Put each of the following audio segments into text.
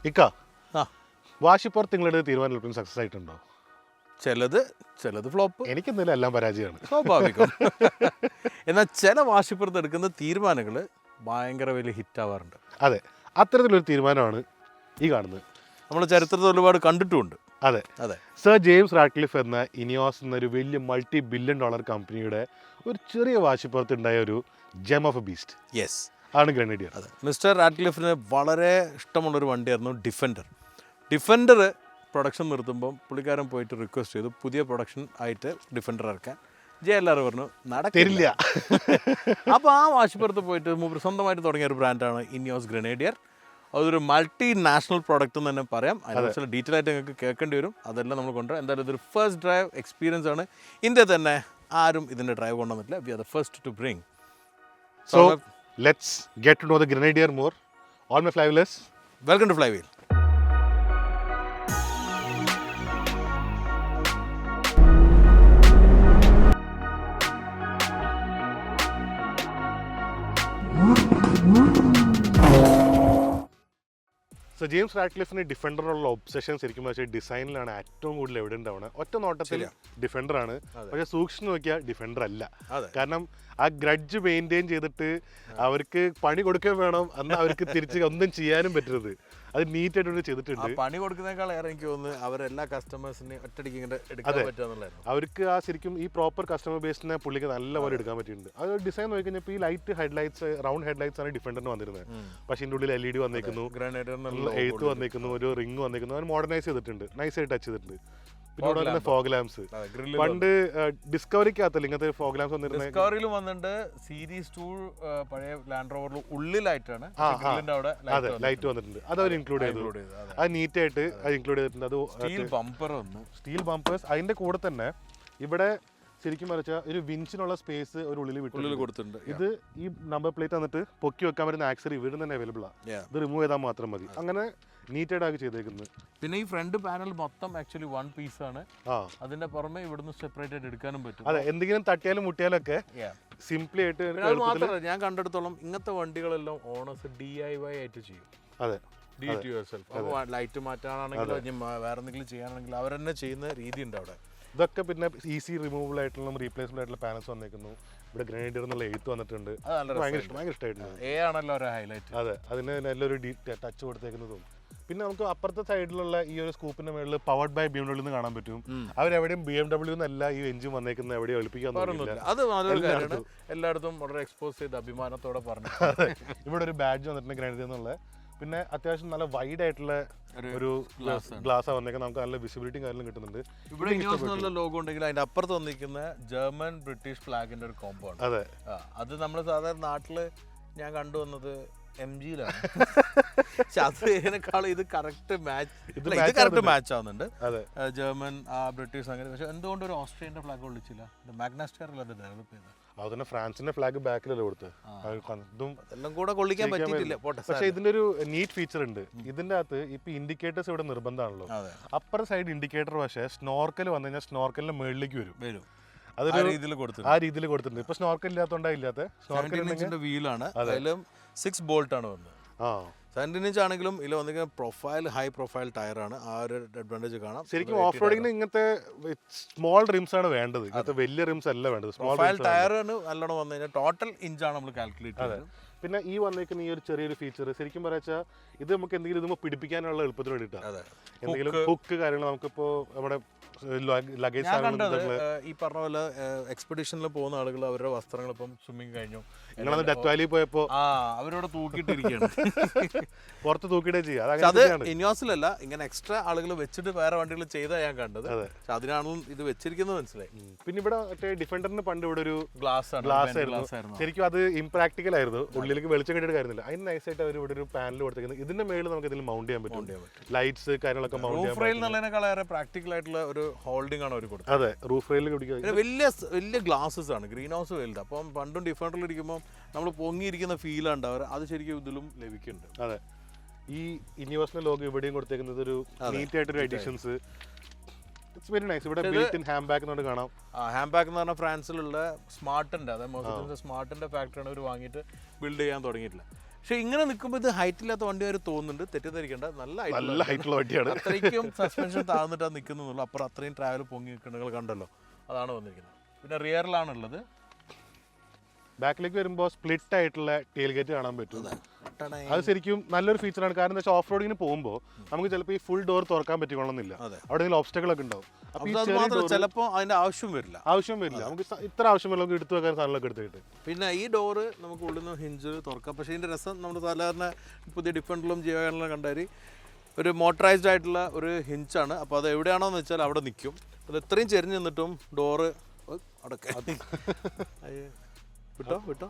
ഇക്ക വാശിപ്പുറത്ത് നിങ്ങളുടെ തീരുമാനം സക്സസ് ആയിട്ടുണ്ടോ? ചിലത് ഫ്ലോപ്പ്, എനിക്ക് എന്തായാലും എല്ലാം പരാജയമാണ്. സ്വാഭാവികം. എന്നാൽ ചില വാശിപ്പുറത്ത് എടുക്കുന്ന തീരുമാനങ്ങൾ ഭയങ്കര വലിയ ഹിറ്റ് ആവാറുണ്ട്. അതെ, അത്തരത്തിലൊരു തീരുമാനമാണ് ഈ കാണുന്നത്. നമ്മൾ ചരിത്രത്തിൽ ഒരുപാട് കണ്ടിട്ടുമുണ്ട്. അതെ അതെ സർ ജെയിംസ് റാഡ്ക്ലിഫ് എന്ന ഇനിയോസ് എന്നൊരു വലിയ $multi-billion കമ്പനിയുടെ ഒരു ചെറിയ വാശിപ്പുറത്തുണ്ടായ ഒരു gem of a beast yes ആണ് ഗ്രനേഡിയർ. അതെ, മിസ്റ്റർ റാഡ്ക്ലിഫിന് വളരെ ഇഷ്ടമുള്ളൊരു വണ്ടിയായിരുന്നു ഡിഫൻഡർ. പ്രൊഡക്ഷൻ നിർത്തുമ്പം പുള്ളിക്കാരൻ പോയിട്ട് റിക്വസ്റ്റ് ചെയ്തു പുതിയ പ്രൊഡക്ഷൻ ആയിട്ട് ഡിഫൻഡർ ഇറക്കാൻ. JLR പറഞ്ഞു നടക്കില്ല. അപ്പോൾ ആ വാശിപ്പുറത്ത് പോയിട്ട് മൂപ്പർ സ്വന്തമായിട്ട് തുടങ്ങിയ ഒരു ബ്രാൻഡാണ് ഇനിയോസ് ഗ്രനേഡിയർ. അതൊരു മൾട്ടി-നാഷണൽ പ്രോഡക്റ്റ് എന്ന് തന്നെ പറയാം. അതിനെക്കുറിച്ചുള്ള ഡീറ്റെയിൽ ആയിട്ട് നിങ്ങൾക്ക് കേൾക്കേണ്ടി വരും. അതെല്ലാം നമ്മൾ കൊണ്ടുവരാം. എന്തായാലും ഇതൊരു ഫസ്റ്റ് ഡ്രൈവ് എക്സ്പീരിയൻസ് ആണ്. ഇന്ത്യ തന്നെ ആരും ഇതിൻ്റെ ഡ്രൈവ് കൊണ്ടുവന്നിട്ടില്ല. We are the first to bring. So let's get to know the Grenadier more on my Flywheelers. Welcome to Flywheel. So James റാഡ്ക്ലിഫിന് ഡിഫൻഡറിനുള്ള ഒബ്സഷൻ ശരിക്കും പക്ഷേ ഡിസൈനിലാണ് ഏറ്റവും കൂടുതൽ എവിഡൻ്റ് ആവുന്നത്. ഒറ്റ നോട്ടത്തിൽ ഡിഫൻഡറാണ്, പക്ഷേ സൂക്ഷിച്ച് നോക്കിയാൽ ഡിഫൻഡർ അല്ല. കാരണം ആ ഗ്രഡ്ജ് മെയിൻറ്റെയിൻ ചെയ്തിട്ട് അവർക്ക് പണി കൊടുക്കാൻ വേണം, എന്നാൽ അവർക്ക് തിരിച്ച് ഒന്നും ചെയ്യാനും പറ്റരുത്. അത് നീറ്റായിട്ട് ചെയ്തിട്ടുണ്ട്. പണി കൊടുക്കുന്നതിനേക്കാൾ ഏറെ എനിക്ക് തോന്നുന്നു അവരെല്ലാ കസ്റ്റമേഴ്സിനെയും ഒറ്റയടിക്ക് ഇങ്ങനെ എടുക്കാൻ പറ്റുക. അവർക്ക് ആ ശരിക്കും ഈ പ്രോപ്പർ കസ്റ്റമർ ബേസിനെ പുള്ളിക്ക് നല്ലപോലെ എടുക്കാൻ പറ്റിയിട്ടുണ്ട്. അത് ഡിസൈൻ നോക്കി കഴിഞ്ഞപ്പോൾ ഈ ലൈറ്റ് ഹെഡ്ലൈറ്റ്സ്, റൗണ്ട് ഹെഡ്ലൈറ്റ്സ് ആണ് ഡിഫൻഡറിന് വന്നിരുന്നത്. പക്ഷേ ഇതിൻ്റെ ഉള്ളിൽ LED വന്നേക്കുന്നു, എഴുത്ത് വന്നേക്കുന്നു, ഒരു റിംഗ് വന്നേക്കുന്നു. അവർ മോഡർണൈസ് ചെയ്തിട്ടുണ്ട്, നൈസായിട്ട് ടച്ച് ചെയ്തിട്ടുണ്ട്. പിന്നെ അവിടെ തന്നെ ഫോഗ് ലാംപ്സ്. പണ്ട് ഡിസ്കവറിക്കകത്തല്ല ഇങ്ങനത്തെ ഫോഗ് ലാംപ്സ് വന്നിരുന്നത്. ഡിസ്കവറിയിൽ വന്നിട്ടുണ്ട്. സീരീസ് 2 പഴയ ലാൻഡ് റോവറിൽ ഉള്ളിലായിട്ടാണ് അതെ ലൈറ്റ് വന്നിട്ടുണ്ട്. അത് അവർ ഇൻക്ലൂഡ് ചെയ്തു. അത് നീറ്റായിട്ട് അത് ഇൻക്ലൂഡ് ചെയ്തിട്ടുണ്ട്. അത് സ്റ്റീൽ ബമ്പേഴ്സ്. അതിന്റെ കൂടെ തന്നെ ഇവിടെ ശരിക്കും വരച്ചാൽ ഒരു വിൻസിനുള്ള സ്പേസ് ഒരു ഉള്ളിൽ കൊടുത്തിട്ടുണ്ട്. ഇത് ഈ നമ്പർ പ്ലേറ്റ് വന്നിട്ട് പൊക്കി വെക്കാൻ പറ്റുന്ന ആക്സറി ഇവിടെ തന്നെ അവൈലബിൾ ആണ്. ഇത് റിമൂവ് ചെയ്താൽ മാത്രം മതി. അങ്ങനെ നീറ്റായിട്ട് ആക്കി ചെയ്തേക്കുന്നത്. പിന്നെ ഈ ഫ്രണ്ട് പാനൽ മൊത്തം ആക്ച്വലി വൺ പീസ് ആണ്. അതിന്റെ പുറമെ ഇവിടുന്ന് സെപ്പറേറ്റ് ആയിട്ട് എടുക്കാനും പറ്റും. അതെ, എന്തെങ്കിലും തട്ടിയാലും മുട്ടിയാലും ഒക്കെ സിംപ്ലി ആയിട്ട്. മാത്രമല്ല ഞാൻ കണ്ടെടുത്തോളം ഇങ്ങനത്തെ വണ്ടികളെല്ലാം ഓണേഴ്സ് DIY ആയിട്ട് ചെയ്യും. അതെ, ലൈറ്റ് മാറ്റാനാണെങ്കിലോ വേറെ എന്തെങ്കിലും ചെയ്യാനാണെങ്കിലും അവർ തന്നെ ചെയ്യുന്ന രീതി ഉണ്ട് അവിടെ. ഇതൊക്കെ പിന്നെ ഈസി റിമൂവബിൾ ആയിട്ടുള്ള റീപ്ലേസബിൾ ആയിട്ടുള്ള പാനൽസ് വന്നേക്കുന്നു. ഇവിടെ ഗ്രനേഡിയർ എന്നുള്ള എഴുത്ത് വന്നിട്ടുണ്ട്. ഭയങ്കര ഇഷ്ടമായിട്ടുണ്ട്. അതെ, അതിന് നല്ലൊരു ടച്ച് കൊടുത്തേക്കുന്നതും. പിന്നെ നമുക്ക് അപ്പുറത്തെ സൈഡിലുള്ള ഈ ഒരു സ്കൂപ്പിന്റെ മേളിൽ പവർഡ് ബൈ BMW എന്ന് കാണാൻ പറ്റും. അവരെവിടെയും BMW എന്നല്ല ഈ എഞ്ചിൻ വന്നേക്കുന്നത്, എവിടെയും എളുപ്പിക്കാൻ. അത് എല്ലായിടത്തും വളരെ എക്സ്പോസ് ചെയ്ത് അഭിമാനത്തോടെ പറഞ്ഞു. ഇവിടെ ഒരു ബാഡ്ജ് വന്നിട്ടുണ്ട് ഗ്രനേഡിയർ എന്നുള്ള. പിന്നെ അത്യാവശ്യം നല്ല വൈഡ് ആയിട്ടുള്ള ഒരു ഗ്ലാസ് വന്നേക്കാൻ നമുക്ക് നല്ല വിസിബിലിറ്റി കാര്യങ്ങളും കിട്ടുന്നുണ്ട്. ഇവിടെ നല്ല ലോഗോ ഉണ്ടെങ്കിൽ അതിന്റെ അപ്പുറത്ത് വന്നിരിക്കുന്ന ജർമ്മൻ ബ്രിട്ടീഷ് ഫ്ലാഗിന്റെ ഒരു കോംബോ ആണ്. അതെ, അത് നമ്മൾ സാധാരണ നാട്ടില് ഞാൻ കണ്ടുവന്നത് MG-ലാണ്. പക്ഷെ അതിനേക്കാളും ഇത് കറക്റ്റ് മാച്ച് ആവുന്നുണ്ട്. ജർമ്മൻ ബ്രിട്ടീഷ് അങ്ങനെ. പക്ഷെ എന്തുകൊണ്ട് ഒരു ഓസ്ട്രേലിയന്റെ ഫ്ലാഗ് കൊള്ളിച്ചില്ല? മാഗ്നാസ്റ്റാറിൽ അത് ഡെവലപ്പ് ചെയ്തത്. അതുതന്നെ ഫ്രാൻസിന്റെ ഫ്ലാഗ് ബാക്കിലല്ലേ കൊടുത്ത്. എല്ലാം കൂടെ കൊള്ളിക്കാൻ പറ്റിയിട്ടില്ല. പക്ഷെ ഇതിന്റെ ഒരു നീറ്റ് ഫീച്ചർ ഉണ്ട്. ഇതിന്റെ അകത്ത് ഇപ്പൊ ഇൻഡിക്കേറ്റേഴ്സ് ഇവിടെ നിർബന്ധമാണല്ലോ. അപ്പർ സൈഡ് ഇൻഡിക്കേറ്റർ പക്ഷേ സ്നോർക്കൽ വന്നു കഴിഞ്ഞാൽ സ്നോർക്കലിന്റെ മുകളിലേക്ക് വരും. അതൊരു ആ രീതിയിൽ കൊടുത്തിട്ടുണ്ട്. ഇപ്പൊ സ്നോർക്കൽ ഇല്ലാത്തോണ്ടാ ഇല്ലാത്ത. സ്നോർക്കലിന്റെ വീലാണ്, അതിലും 6 ബോൾട്ട് ആണ് വന്നത്. 17 ഇഞ്ച് ആണെങ്കിലും ഇതിൽ വന്നിരിക്കുന്ന പ്രൊഫൈൽ ഹൈ പ്രൊഫൈൽ ടയറാണ്. ആ ഒരു അഡ്വാൻറ്റേജ് കാണാം. ശരിക്കും ഓഫ് റോഡിങ്ങിന് ഇങ്ങനത്തെ സ്മോൾ റിംസ് ആണ് വേണ്ടത്, ഇങ്ങനത്തെ വലിയ റിംസ് അല്ല വേണ്ടത്. സ്മോൾ ടയറാണ് നല്ലോണം വന്നു കഴിഞ്ഞാൽ ടോട്ടൽ ഇഞ്ചാണ് നമ്മൾ കാൽക്കുലേറ്റ് ചെയ്യുന്നത്. പിന്നെ ഈ വന്നേക്കുന്ന ഈ ഒരു ചെറിയൊരു ഫീച്ചർ ശരിക്കും പറയാച്ചാൽ ഇത് നമുക്ക് എന്തെങ്കിലും ഇതുമ്പോൾ പിടിപ്പിക്കാനുള്ള എളുപ്പത്തിന് വേണ്ടിയിട്ടാണ്. എന്തെങ്കിലും ഹുക്ക് കാര്യങ്ങൾ നമുക്കിപ്പോൾ നമ്മുടെ ലഗേജ് ഈ പറഞ്ഞ പോലെ എക്സ്പെഡിഷനിൽ പോകുന്ന ആളുകൾ അവരുടെ വസ്ത്രങ്ങൾ ഇപ്പം സ്വിമ്മിങ് കഴിഞ്ഞു, ഡെത്ത് വാലി പോയപ്പോ അവരോട് തൂക്കിയിട്ടിരിക്കുകയാണ്. പുറത്ത് തൂക്കിയിട്ടേ ചെയ്യാം. അത് ഇനിയോസിലല്ല, ഇങ്ങനെ എക്സ്ട്രാ ആളുകൾ വെച്ചിട്ട് വേറെ വണ്ടികൾ ചെയ്താൽ ഞാൻ കണ്ടത്. പക്ഷെ അതിനാണ് ഇത് വെച്ചിരിക്കുന്നത് മനസ്സിലായി. പിന്നെ ഇവിടെ മറ്റേ ഡിഫൻഡറിന് പണ്ട് ഇവിടെ ഒരു ഗ്ലാസ് ആയിരുന്നു. ശരിക്കും അത് ഇംപ്രാക്ടിക്കൽ ആയിരുന്നു, ഉള്ളിലേക്ക് വെളിച്ചം കിട്ടിയിട്ട് കാര്യമില്ല. അതിന് നൈസായിട്ട് അവർ ഇവിടെ ഒരു പാനൽ കൊടുത്തേക്കുന്നത്. ഇതിന്റെ മേളിൽ നമുക്ക് ഇതിൽ മൗണ്ട് ചെയ്യാൻ പറ്റും. ലൈറ്റ്സ് കാര്യങ്ങളൊക്കെ മൗണ്ട് ചെയ്യാൻ പ്രാക്ടിക്കൽ ആയിട്ടുള്ള ഒരു ഹോൾഡിംഗ് ആണ് അവർ കൊടുത്തത്. അതെ, റൂഫ് റെയിലിൽ വലിയ വലിയ ഗ്ലാസസ് ആണ്. ഗ്രീൻ ഹൗസ് വലുത്. അപ്പം പണ്ടും ഡിഫൻഡറിൽ ഇരിക്കുമ്പോൾ നമ്മൾ പൊങ്ങിയിരിക്കുന്ന ഫീൽ ഉണ്ടാവുക, അത് ശരിക്കും ഇതിലും ലഭിക്കുന്നുണ്ട്. അതെ, ഈ ഇനിവേഴ്സിന്റെ ലോഗോ ഇവിടെയും കൊടുത്തേക്കുന്നത് ഒരു നീറ്റ് ആയിട്ടൊരു എഡിഷൻസ്. It's very nice. ഇവിടെ ബിൽറ്റ് ഇൻ ഹാൻഡ് ബാഗ് എന്നോട് കാണാം. ഹാൻഡ് ബാഗ് എന്ന് പറഞ്ഞാൽ ഫ്രാൻസിലുള്ള സ്മാർട്ടിന്റെ, അതായത് മെർസിഡീസിന്റെ സ്മാർട്ടിന്റെ ഫാക്ടറിയാണ് അവർ വാങ്ങിയിട്ട് ബിൽഡ് ചെയ്യാൻ തുടങ്ങിയിട്ടില്ല. പക്ഷെ ഇങ്ങനെ നിൽക്കുമ്പോൾ ഇത് ഹൈറ്റ് ഇല്ലാത്ത വണ്ടി വരെ തോന്നുന്നുണ്ട്, തെറ്റിദ്ധരിക്കേണ്ട. നല്ല ഹൈറ്റുള്ള വണ്ടിയാണ്. അത്രയ്ക്കും സസ്പെൻഷൻ താഴ്ന്നിട്ടാണ് നിൽക്കുന്നുള്ളൂ. അപ്പുറം അത്രയും ട്രാവൽ പൊങ്ങി നിൽക്കുന്നത് കണ്ടല്ലോ, അതാണ് വന്നിരിക്കുന്നത്. പിന്നെ റിയറിലാണുള്ളത്. ബാക്കിലേക്ക് വരുമ്പോൾ സ്പ്ലിറ്റ് ആയിട്ടുള്ള ടെയിൽ ഗേറ്റ് കാണാൻ പറ്റും. അത് ശരിക്കും നല്ലൊരു ഫീച്ചറാണ്. കാരണം എന്താ വെച്ചാൽ ഓഫ് റോഡിങ്ങിന് പോകുമ്പോൾ നമുക്ക് ചിലപ്പോൾ ഈ ഫുൾ ഡോർ തുറക്കാൻ പറ്റിക്കൊള്ളുന്നില്ല, അവിടെ ഓബ്സ്റ്റക്കിൾ ഒക്കെ ഉണ്ടാവും. ചിലപ്പോൾ അതിന്റെ ആവശ്യം വരില്ല. നമുക്ക് ഇത്ര ആവശ്യം വരില്ല, നമുക്ക് എടുത്തു വെക്കാൻ സാധനങ്ങളൊക്കെ എടുത്തിട്ട്. പിന്നെ ഈ ഡോറ് നമുക്ക് ഉള്ളിൽ നിന്ന് ഹിഞ്ച് തുറക്കാം. പക്ഷേ ഇതിന്റെ രസം നമ്മൾ സാധാരണ പുതിയ ഡിഫൻഡിലും ജിയോയിലും കണ്ടാൽ ഒരു മോട്ടറൈസ്ഡ് ആയിട്ടുള്ള ഒരു ഹിഞ്ചാണ്. അപ്പോൾ അത് എവിടെയാണോന്ന് വെച്ചാൽ അവിടെ നിൽക്കും. അത് എത്രയും ചെരിഞ്ഞ് നിന്നിട്ടും ഡോറ് അവിടെ വിട്ടോ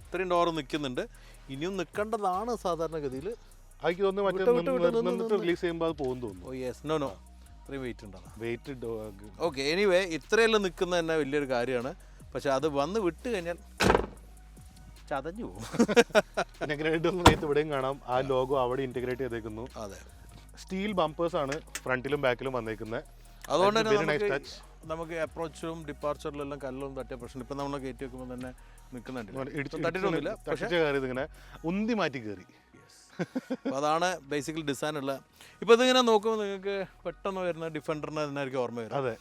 ഇത്രയും ഡോറ് നിൽക്കുന്നുണ്ട്. ഇനിയും നിൽക്കേണ്ടതാണ് സാധാരണഗതിയിൽ. എനിക്ക് തോന്നുന്നു റിലീസ് ചെയ്യുമ്പോൾ അത് പോകും തോന്നുന്നു. ഓ യെസ്, നോ ഇത്രയും വെയിറ്റ് ഉണ്ടോ? Weight okay. എനിവേ ഇത്രയെല്ലാം നിൽക്കുന്നത് തന്നെ വലിയൊരു കാര്യമാണ്. പക്ഷെ അത് വന്ന് വിട്ട് കഴിഞ്ഞാൽ ചതഞ്ഞു പോകും. ഇവിടെയും കാണാം ആ ലോഗോ അവിടെ ഇന്റഗ്രേറ്റ് ചെയ്തേക്കുന്നു. അതെ, സ്റ്റീൽ ബമ്പേഴ്സ് ആണ് ഫ്രണ്ടിലും ബാക്കിലും വന്നേക്കുന്നത്. അതുകൊണ്ട് തന്നെ നമുക്ക് അപ്രോച്ചിലും ഡിപ്പാർച്ചറിലെല്ലാം കല്ലൊന്നും തട്ടിയ പ്രശ്നം. ഇപ്പം നമ്മൾ കയറ്റി വെക്കുമ്പോൾ തന്നെ നിൽക്കുന്നുണ്ട്, ഇങ്ങനെ ഉന്തി മാറ്റി കയറി. അപ്പോൾ അതാണ് ബേസിക്കലി ഡിസൈൻ ഉള്ളത്. ഇപ്പോൾ ഇതിങ്ങനെ നോക്കുമ്പോൾ നിങ്ങൾക്ക് പെട്ടെന്ന് വരുന്ന ഡിഫൻഡറിനെ തന്നെ ആയിരിക്കും ഓർമ്മ വരും. അതെ.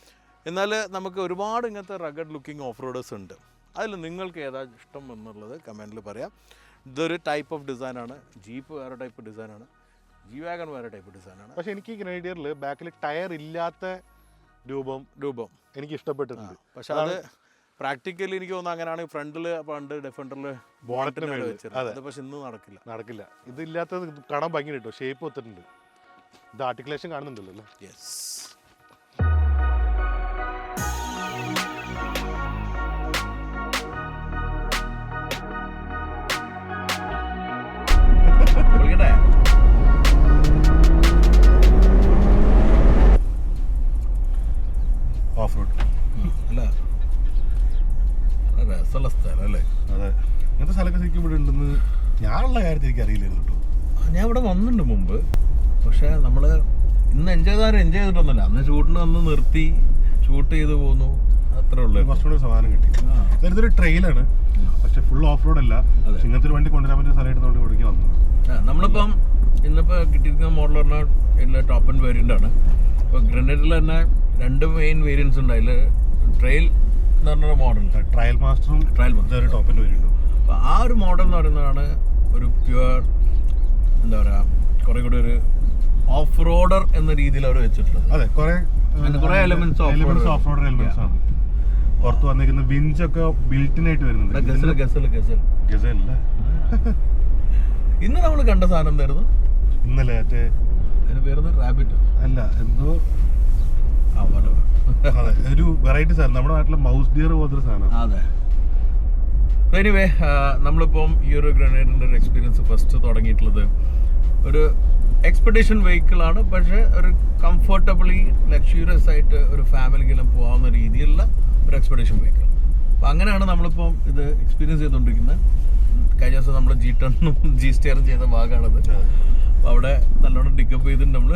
എന്നാൽ നമുക്ക് ഒരുപാട് ഇങ്ങനത്തെ റഗഡ് ലുക്കിംഗ് ഓഫ് റോഡേഴ്സ് ഉണ്ട്. അതിൽ നിങ്ങൾക്ക് ഏതാ ഇഷ്ടം എന്നുള്ളത് കമൻറ്റിൽ പറയാം. ഇതൊരു ടൈപ്പ് ഓഫ് ഡിസൈനാണ്. ജീപ്പ് വേറെ ടൈപ്പ് ഡിസൈനാണ്, ജി വാഗൺ വേറെ ടൈപ്പ് ഡിസൈനാണ്. പക്ഷെ എനിക്ക് ഗ്രനേഡിയറിൽ ബാക്കിൽ ടയർ ഇല്ലാത്ത രൂപം എനിക്ക് ഇഷ്ടപ്പെട്ടിട്ടുണ്ട്. പക്ഷെ അത് പ്രാക്ടിക്കലി എനിക്ക് തോന്നുന്നു അങ്ങനെയാണെങ്കിൽ ഫ്രണ്ടിൽ പണ്ട് ഡിഫൻഡറിൽ ബോണറ്റിന് വെച്ചിരുന്നത്. പക്ഷെ ഇന്ന് നടക്കില്ല. ഇതില്ലാത്തത് കാണാൻ ഭംഗി കിട്ടും, ഷേപ്പ് ഒത്തിട്ടുണ്ട്. ഇത് ആർട്ടിക്കുലേഷൻ കാണുന്നുണ്ടല്ലോ. യെസ്. ഓഫ് റോഡ് അല്ല, രസമുള്ള സ്ഥലം അല്ലേ? അതെ, ഇങ്ങനത്തെ സ്ഥലമൊക്കെ ശരിക്കും ഇവിടെ ഉണ്ടെന്ന് ഞാനുള്ള കാര്യത്തിൽ എനിക്ക് അറിയില്ലായിരുന്നു കേട്ടോ. ഞാൻ ഇവിടെ വന്നിട്ടുണ്ട് മുമ്പ്. പക്ഷേ നമ്മൾ ഇന്ന് എൻജോയ് ചെയ്തിട്ടൊന്നുമില്ല. അന്ന് ഷൂട്ടിന് വന്ന് നിർത്തി ഷൂട്ട് ചെയ്ത് പോന്നു, അത്രേ ഉള്ളൂ. കുറച്ചുകൂടി സമാധാനം കിട്ടി. ഇതൊരു ട്രെയിലാണ്, പക്ഷെ ഫുൾ ഓഫ് റോഡ് അല്ല. ഇങ്ങനത്തെ ഒരു വണ്ടി കൊണ്ടുവരാൻ പറ്റിയ സ്ഥലം എടുത്തുകൊണ്ട് ഇവിടേക്ക് വന്നു. നമ്മളിപ്പം ഇന്നിപ്പോൾ കിട്ടിയിരിക്കുന്ന മോഡൽ പറഞ്ഞാൽ ഇതിൽ ടോപ്പ് ആൻഡ് വേരിയൻ്റ് ആണ്. ഇപ്പോൾ ഗ്രനേഡിൽ തന്നെ 2 മെയിൻ വേരിയൻസ് ഉണ്ട്. അതിൽ ട്രെയിൽ എന്ന് പറഞ്ഞൊരു മോഡൽ, ട്രയൽ മാസ്റ്ററും ഒരു ടോപ്പ് ആൻഡ് വേരിയൻ്റും. അപ്പോൾ ആ ഒരു മോഡൽ എന്ന് പറയുന്നതാണ് ഒരു പ്യുവർ എന്താ പറയുക, കുറേ കൂടി ഒരു ഓഫ് റോഡർ എന്ന രീതിയിൽ അവർ വെച്ചിട്ടുള്ളത്. അതെ, കുറേ എലിമെന്റ്സ് ഓഫ് റോഡർ എലിമെന്റ്സ് ആണ്. പുറത്ത് വന്നിരിക്കുന്ന വിഞ്ചൊക്കെ ബിൽറ്റിൻ ആയിട്ട് വരുന്നുണ്ട്. ഗസൽ ഇന്ന് നമ്മൾ കണ്ട സാധനം എന്തായിരുന്നു? ഇന്നലെ അതിന്റെ പേര് റാബിറ്റ് അല്ല, എന്തോ അതെ, ഒരു വെറൈറ്റി സാധനം. നമ്മുടെ നാട്ടിലെ മൗസ് ഡിയർ പോലത്തെ സാധനം. അതെ. എനിവേ നമ്മളിപ്പം ഈ ഒരു ഗ്രനേഡിൻ്റെ ഒരു എക്സ്പീരിയൻസ് ഫസ്റ്റ് തുടങ്ങിയിട്ടുള്ളത് ഒരു എക്സ്പെഡിഷൻ വെഹിക്കിളാണ്. പക്ഷേ ഒരു കംഫർട്ടബിളി ലക്ഷൂറിയസ് ആയിട്ട് ഒരു ഫാമിലിക്കെല്ലാം പോകാവുന്ന രീതിയിലുള്ള ഒരു എക്സ്പെഡിഷൻ വെഹിക്കിൾ. അപ്പോൾ അങ്ങനെയാണ് നമ്മളിപ്പം ഇത് എക്സ്പീരിയൻസ് ചെയ്തുകൊണ്ടിരിക്കുന്നത്. കഴിഞ്ഞ ദിവസം നമ്മൾ G10 G-Star ചെയ്ത ഭാഗമാണത്. അപ്പോൾ അവിടെ നല്ലോണം ഡിക്കപ്പ് ചെയ്തിട്ട് നമ്മൾ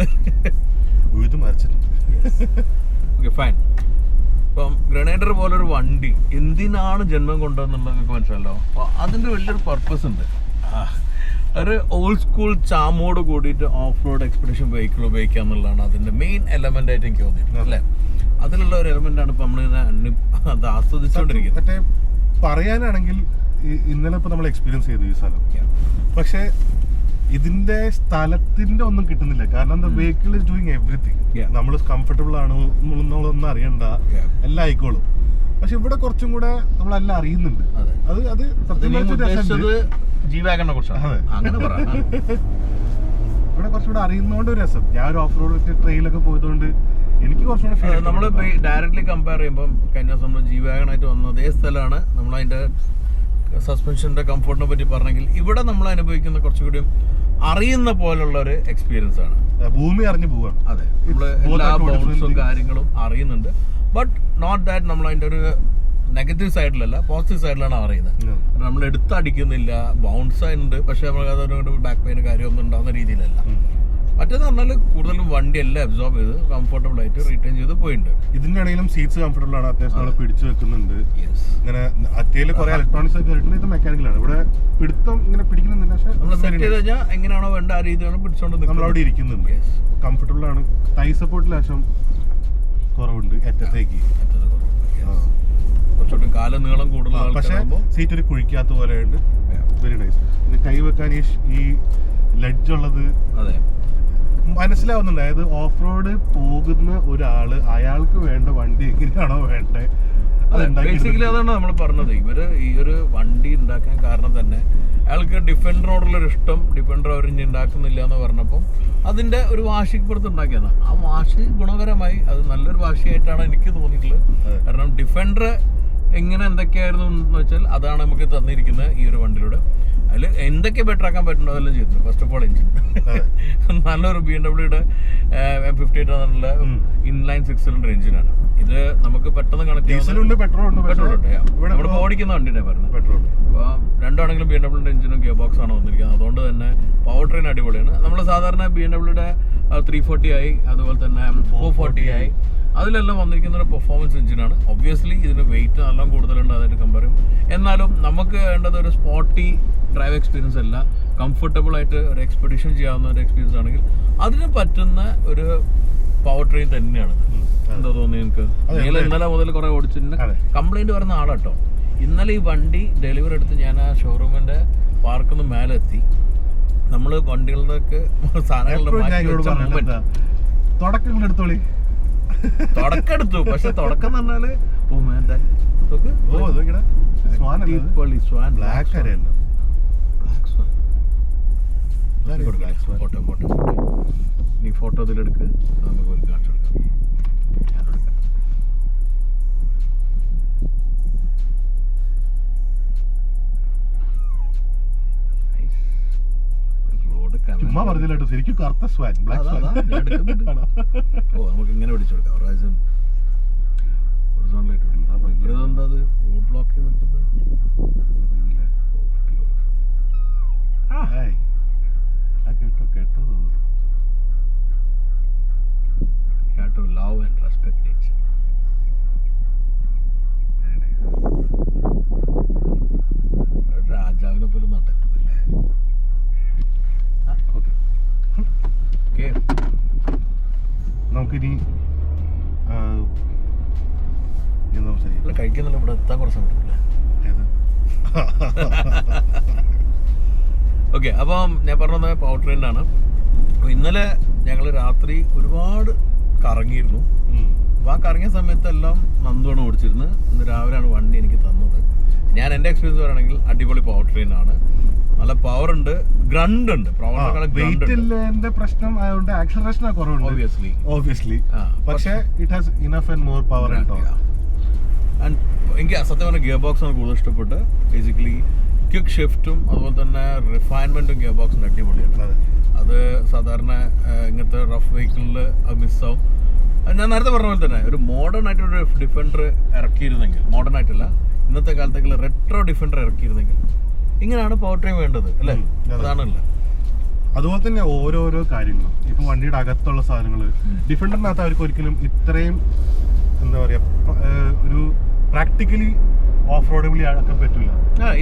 ഓക്കെ ഫൈൻ. ഇപ്പം ഗ്രനേഡർ പോലൊരു വണ്ടി എന്തിനാണ് ജന്മം കൊണ്ടുവന്നുള്ളത് നിങ്ങൾക്ക് മനസ്സിലല്ലോ. അപ്പോൾ അതിൻ്റെ വലിയൊരു പർപ്പസ് ഉണ്ട്. ഒരു ഓൾഡ് സ്കൂൾ ചാമോട് കൂടിയിട്ട് ഓഫ് റോഡ് എക്സ്പെഡിഷൻ വെഹിക്കിൾ ഉപയോഗിക്കുക എന്നുള്ളതാണ് അതിൻ്റെ മെയിൻ എലമെൻ്റ് ആയിട്ട് എനിക്ക് തോന്നിയിട്ടുണ്ട് അല്ലേ. അതിലുള്ള ഒരു എലമെൻ്റാണ് ഇപ്പം നമ്മളിങ്ങനെ അത് ആസ്വദിച്ചുകൊണ്ടിരിക്കുന്നത്. പറയാനാണെങ്കിൽ ഇന്നലെ ഇപ്പം നമ്മൾ എക്സ്പീരിയൻസ് ചെയ്തു ഈ സ്ഥലം. പക്ഷേ ഇതിന്റെ സ്ഥലത്തിന്റെ ഒന്നും കിട്ടുന്നില്ല. കാരണം വെഹിക്കിൾ ഇസ് ഡൂയിങ് എവറിത്തിങ്. നമ്മൾ കംഫർട്ടബിൾ ആണോ എന്നുള്ളതൊന്നും അറിയണ്ട, എല്ലാം ആയിക്കോളും. പക്ഷെ ഇവിടെ കുറച്ചും കൂടെ നമ്മളെല്ലാം അറിയുന്നുണ്ട്. അത് G-Wagon കുറിച്ചാണ്. ഇവിടെ കുറച്ചുകൂടെ അറിയുന്നോണ്ട് ഒരു രസം. ഞാൻ ഒരു ഓഫ് റോഡ് ട്രെയിലൊക്കെ പോയതുകൊണ്ട് എനിക്ക് കുറച്ചുകൂടെ നമ്മൾ ഡയറക്റ്റ്ലി കമ്പയർ ചെയ്യുമ്പോൾ കഴിഞ്ഞ ദിവസം നമ്മൾ G-Wagon ആയിട്ട് വന്ന അതേ സ്ഥലമാണ്. നമ്മളതിൻ്റെ സസ്പെൻഷൻ്റെ കംഫർട്ടിനെ പറ്റി പറഞ്ഞെങ്കിൽ ഇവിടെ നമ്മൾ അനുഭവിക്കുന്ന കുറച്ചുകൂടി അറിയുന്ന പോലുള്ള ഒരു എക്സ്പീരിയൻസ് ആണ്. ഭൂമി അറിഞ്ഞു പോവാണ്. അതെ, നമ്മൾ എല്ലാ ബൗൺസും കാര്യങ്ങളും അറിയുന്നുണ്ട്. ബട്ട് നോട്ട് ദാറ്റ് നമ്മൾ അതിൻ്റെ ഒരു നെഗറ്റീവ് സൈഡിലല്ല, പോസിറ്റീവ് സൈഡിലാണ് അറിയുന്നത്. നമ്മൾ എടുത്തടിക്കുന്നില്ല, ബൗൺസ് ഉണ്ട്, പക്ഷെ നമുക്ക് അതൊരു ബാക്ക് പെയിന് കാര്യമൊന്നും ഉണ്ടാകുന്ന രീതിയിലല്ല. മറ്റേന്ന് പറഞ്ഞാൽ കൂടുതലും വണ്ടി എല്ലാം അബ്സോർബ് ചെയ്ത് കംഫർട്ടബിൾ ആയിട്ട് റീറ്റെയിൻ ചെയ്ത് പോയിട്ടുണ്ട്. ഇതിന്റെ ആണെങ്കിലും സീറ്റ്സ് കംഫർട്ടബിൾ ആണ്, അത്യാവശ്യം നമ്മൾ പിടിച്ചു വെക്കുന്നുണ്ട്. ഇങ്ങനെ അറ്റയിൽ കുറെ ഇലക്ട്രോണിക്സ് ഒക്കെ ആയിട്ടുണ്ട്. ഇത് മെക്കാനിക്കലാണ്. ഇവിടെ പിടുത്തം ഇങ്ങനെ പിടിക്കുന്നുണ്ട്, പക്ഷേ നമ്മൾ സെറ്റ് ചെയ്ത് കഴിഞ്ഞാൽ എങ്ങനെയാണോ വേണ്ട ആ രീതിയാണ് പിടിച്ചോണ്ട് നമ്മൾ അവിടെ ഇരിക്കുന്നുണ്ട്. കംഫർട്ടബിൾ ആണ്. തൈ സപ്പോർട്ടിൽ ആവശ്യം കുറവുണ്ട് അറ്റത്തേക്ക്, കുറച്ചോട്ടും കാലം നീളം കൂടുതൽ. പക്ഷേ സീറ്റ് ഒരു കുഴിക്കാത്ത പോലെ ഉണ്ട്. Very nice. ഇത് കൈ വെക്കാൻ ഈ ലെഡ്ജ് ഉള്ളത് മനസ്സിലാവുന്നുണ്ട്. അതായത് ഓഫ് റോഡ് പോകുന്ന ഒരാള് അയാൾക്ക് വേണ്ട വണ്ടി എങ്ങനെയാണോ വേണ്ടത് ബേസിക്കലി അതാണ് നമ്മൾ പറഞ്ഞത്. ഇവര് ഈ ഒരു വണ്ടി ഉണ്ടാക്കാൻ കാരണം തന്നെ അയാൾക്ക് ഡിഫൻഡറിനോടുള്ളൊരു ഇഷ്ടം, ഡിഫൻഡർ അവർ ഇനി ഉണ്ടാക്കുന്നില്ല എന്ന് പറഞ്ഞപ്പോൾ അതിന്റെ ഒരു വാശിപ്പുറത്ത് ഉണ്ടാക്കിയതാണ്. ആ വാശി ഗുണകരമായി, അത് നല്ലൊരു വാശിയായിട്ടാണ് എനിക്ക് തോന്നിയിട്ടുള്ളത്. കാരണം ഡിഫൻഡർ എങ്ങനെ എന്തൊക്കെയായിരുന്നു എന്ന് വെച്ചാൽ അതാണ് നമുക്ക് തന്നിരിക്കുന്നത് ഈ ഒരു വണ്ടിയിലൂടെ. അതിൽ എന്തൊക്കെ ബെറ്റർ ആക്കാൻ പറ്റുന്നോ അതെല്ലാം ചെയ്തിട്ടുണ്ട്. ഫസ്റ്റ് ഓഫ് ഓൾ എഞ്ചിൻ നല്ലൊരു BMW M58 എന്നുള്ള ഇൻലൈൻ 6 സിലിണ്ടർ എഞ്ചിനാണ്. ഇത് നമുക്ക് പെട്ടെന്ന് കണക്ട് ചെയ്യാം. പെട്രോൾ നമ്മളിപ്പോൾ ഓടിക്കുന്ന വണ്ടിയുടെ പറയുന്നത്. പെട്രോൾ അപ്പോൾ രണ്ടാണെങ്കിലും BMW എഞ്ചിനും ഗിയർ ബോക്സ് ആണ് വന്നിരിക്കുന്നത്. അതുകൊണ്ട് തന്നെ പവർ ട്രെയിൻ അടിപൊളിയാണ്. നമ്മൾ സാധാരണ BMW 340 ആയി, അതുപോലെ തന്നെ 440 ആയി, അതിലെല്ലാം വന്നിരിക്കുന്ന ഒരു പെർഫോമൻസ് എഞ്ചിനാണ്. ഒബ്വിയസ്ലി ഇതിന് വെയിറ്റ് നല്ല കൂടുതലുണ്ട് അതായിട്ട് കമ്പയർ ചെയ്യും. എന്നാലും നമുക്ക് വേണ്ടത് ഒരു സ്പോർട്ടി ഡ്രൈവ് എക്സ്പീരിയൻസ് അല്ല, കംഫർട്ടബിൾ ആയിട്ട് ഒരു എക്സ്പെഡിഷൻ ചെയ്യാവുന്ന ഒരു എക്സ്പീരിയൻസ് ആണെങ്കിൽ അതിന് പറ്റുന്ന ഒരു പവർ ട്രെയിൻ തന്നെയാണ്. എന്താ തോന്നി നിങ്ങൾക്ക്? ഇന്നലെ മുതൽ കുറെ ഓടിച്ചിട്ട് കംപ്ലൈന്റ് വരുന്ന ആളാട്ടോ. ഇന്നലെ ഈ വണ്ടി ഡെലിവറി എടുത്ത് ഞാൻ ആ ഷോറൂമിന്റെ പാർക്കിൽ നിന്ന് മേലെ എത്തി. നമ്മൾ വണ്ടികളുടെ സാധനങ്ങളുടെ തുടക്കം എടുത്തു. പക്ഷെ തുടക്കം എന്ന് പറഞ്ഞാല് നീ ഫോട്ടോ ഇതിലെടുക്ക്, നമുക്ക് ഒരു കാണിച്ചു കൊടുക്കാം. ചുമ്മാ പറഞ്ഞില്ല, ശരിക്കും കറുത്ത സ്വാൻ, ബ്ലാക്ക് സ്വാൻ. ഓ നമുക്ക് ഇങ്ങനെ പിടിച്ചു കൊടുക്കാം. ഹൊറൈസൺ ഹൊറിസോണലായിട്ട് പിടിക്കാം. ഇതെന്താ അത് റോഡ് ബ്ലോക്ക് ചെയ്ത് നിൽക്കുന്നത്? കേട്ടോ You have to love and respect nature. രാജാവിനെ പോലും നടക്കുന്നില്ലേ? നമുക്കിനി കഴിക്കുന്നില്ല, ഇവിടെ എത്താൻ കുറച്ച് സമയത്തില്ല. ഓക്കെ, അപ്പം ഞാൻ പറഞ്ഞത് പവർ ട്രെയിനാണ്. അപ്പോൾ ഇന്നലെ ഞങ്ങൾ രാത്രി ഒരുപാട് കറങ്ങിയിരുന്നു. അപ്പോൾ ആ കറങ്ങിയ സമയത്തെല്ലാം നന്ദുവാണ് ഓടിച്ചിരുന്നത്. ഇന്ന് രാവിലെയാണ് വണ്ടി എനിക്ക് തന്നത്. ഞാൻ എൻ്റെ എക്സ്പീരിയൻസ് പറയുകയാണെങ്കിൽ അടിപൊളി പവർ ട്രെയിനാണ്. നല്ല പവർ ഉണ്ട്, ഗ്രണ്ട് ഉണ്ട്. പ്രശ്നം ആയതുകൊണ്ട് ആക്സലറേഷൻ കുറവുണ്ട് obviously. പക്ഷേ it has enough and more power and എനിക്ക് സത്യം പറഞ്ഞ ഗിയർ ബോക്സ് ആണ് കൂടുതൽ ഇഷ്ടപ്പെട്ട്. ബേസിക്കലി ക്വിക്ക് ഷിഫ്റ്റും അതുപോലെ തന്നെ റിഫൈൻമെന്റും ഗിയർ ബോക്സിന് അടിപൊളിയാണ്. അത് സാധാരണ ഇങ്ങനത്തെ റഫ് വെഹിക്കിളിൽ അത് മിസ്സാവും. ഞാൻ നേരത്തെ പറഞ്ഞ പോലെ തന്നെ ഒരു മോഡേൺ ആയിട്ടൊരു ഡിഫൻഡർ ഇറക്കിയിരുന്നെങ്കിൽ, മോഡേൺ ആയിട്ടല്ല ഇന്നത്തെ കാലത്തേക്കുള്ള റെട്രോ ഡിഫൻഡർ ഇറക്കിയിരുന്നെങ്കിൽ ഇങ്ങനെയാണ് പവർ ട്രെയിൻ വേണ്ടത് അല്ലേ? അതാണല്ലോ. അതുപോലെ തന്നെ ഓരോരോ കാര്യങ്ങളും ഇപ്പൊ വണ്ടിയുടെ അകത്തുള്ള സാധനങ്ങൾ ഡിഫൻഡറിനകത്ത് അവർക്ക് ഒരിക്കലും ഇത്രയും എന്താ പറയാ ഒരു പ്രാക്ടിക്കലി ഓഫ് റോഡബിളി ആക്കാൻ പറ്റില്ല.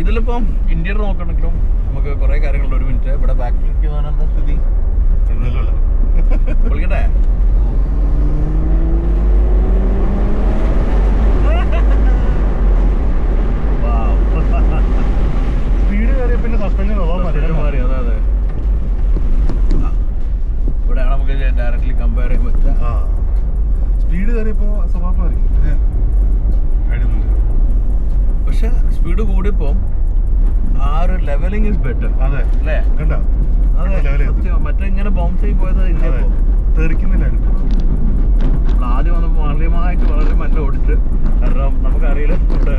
ഇതിലിപ്പം ഇന്ത്യയിൽ നോക്കണമെങ്കിലും നമുക്ക് കുറെ കാര്യങ്ങളുണ്ട്. ഒരു മിനിറ്റ്, ഇവിടെ ബാക്കിൽ എന്താ സ്ഥിതി? വിളിക്കട്ടെ? സ്പീഡ് കയറിയ പിന്നെ സസ്പെൻഷൻ മാറി. അതെ, ഇവിടെയാണ് നമുക്ക് ഡയറക്ട്ലി കമ്പയർ ചെയ്യാൻ പറ്റുക. സ്പീഡ് കയറിയപ്പോ സ്വഭാവം മാറി. പക്ഷെ സ്പീഡ് കൂടിയപ്പോ ആ ഒരു ലെവലിംഗ് ഇസ് ബെറ്റർ. അതെ അല്ലേ? കണ്ടോ? മറ്റേ ഇങ്ങനെ ബൗൺസ് ആയി പോയത് തെറിക്കുന്നില്ല. ആദ്യം വന്നപ്പോൾ മാന്യമായിട്ട് വളരെ നല്ല ഓടിച്ച്. കാരണം നമുക്കറിയില്ല ഇവിടെ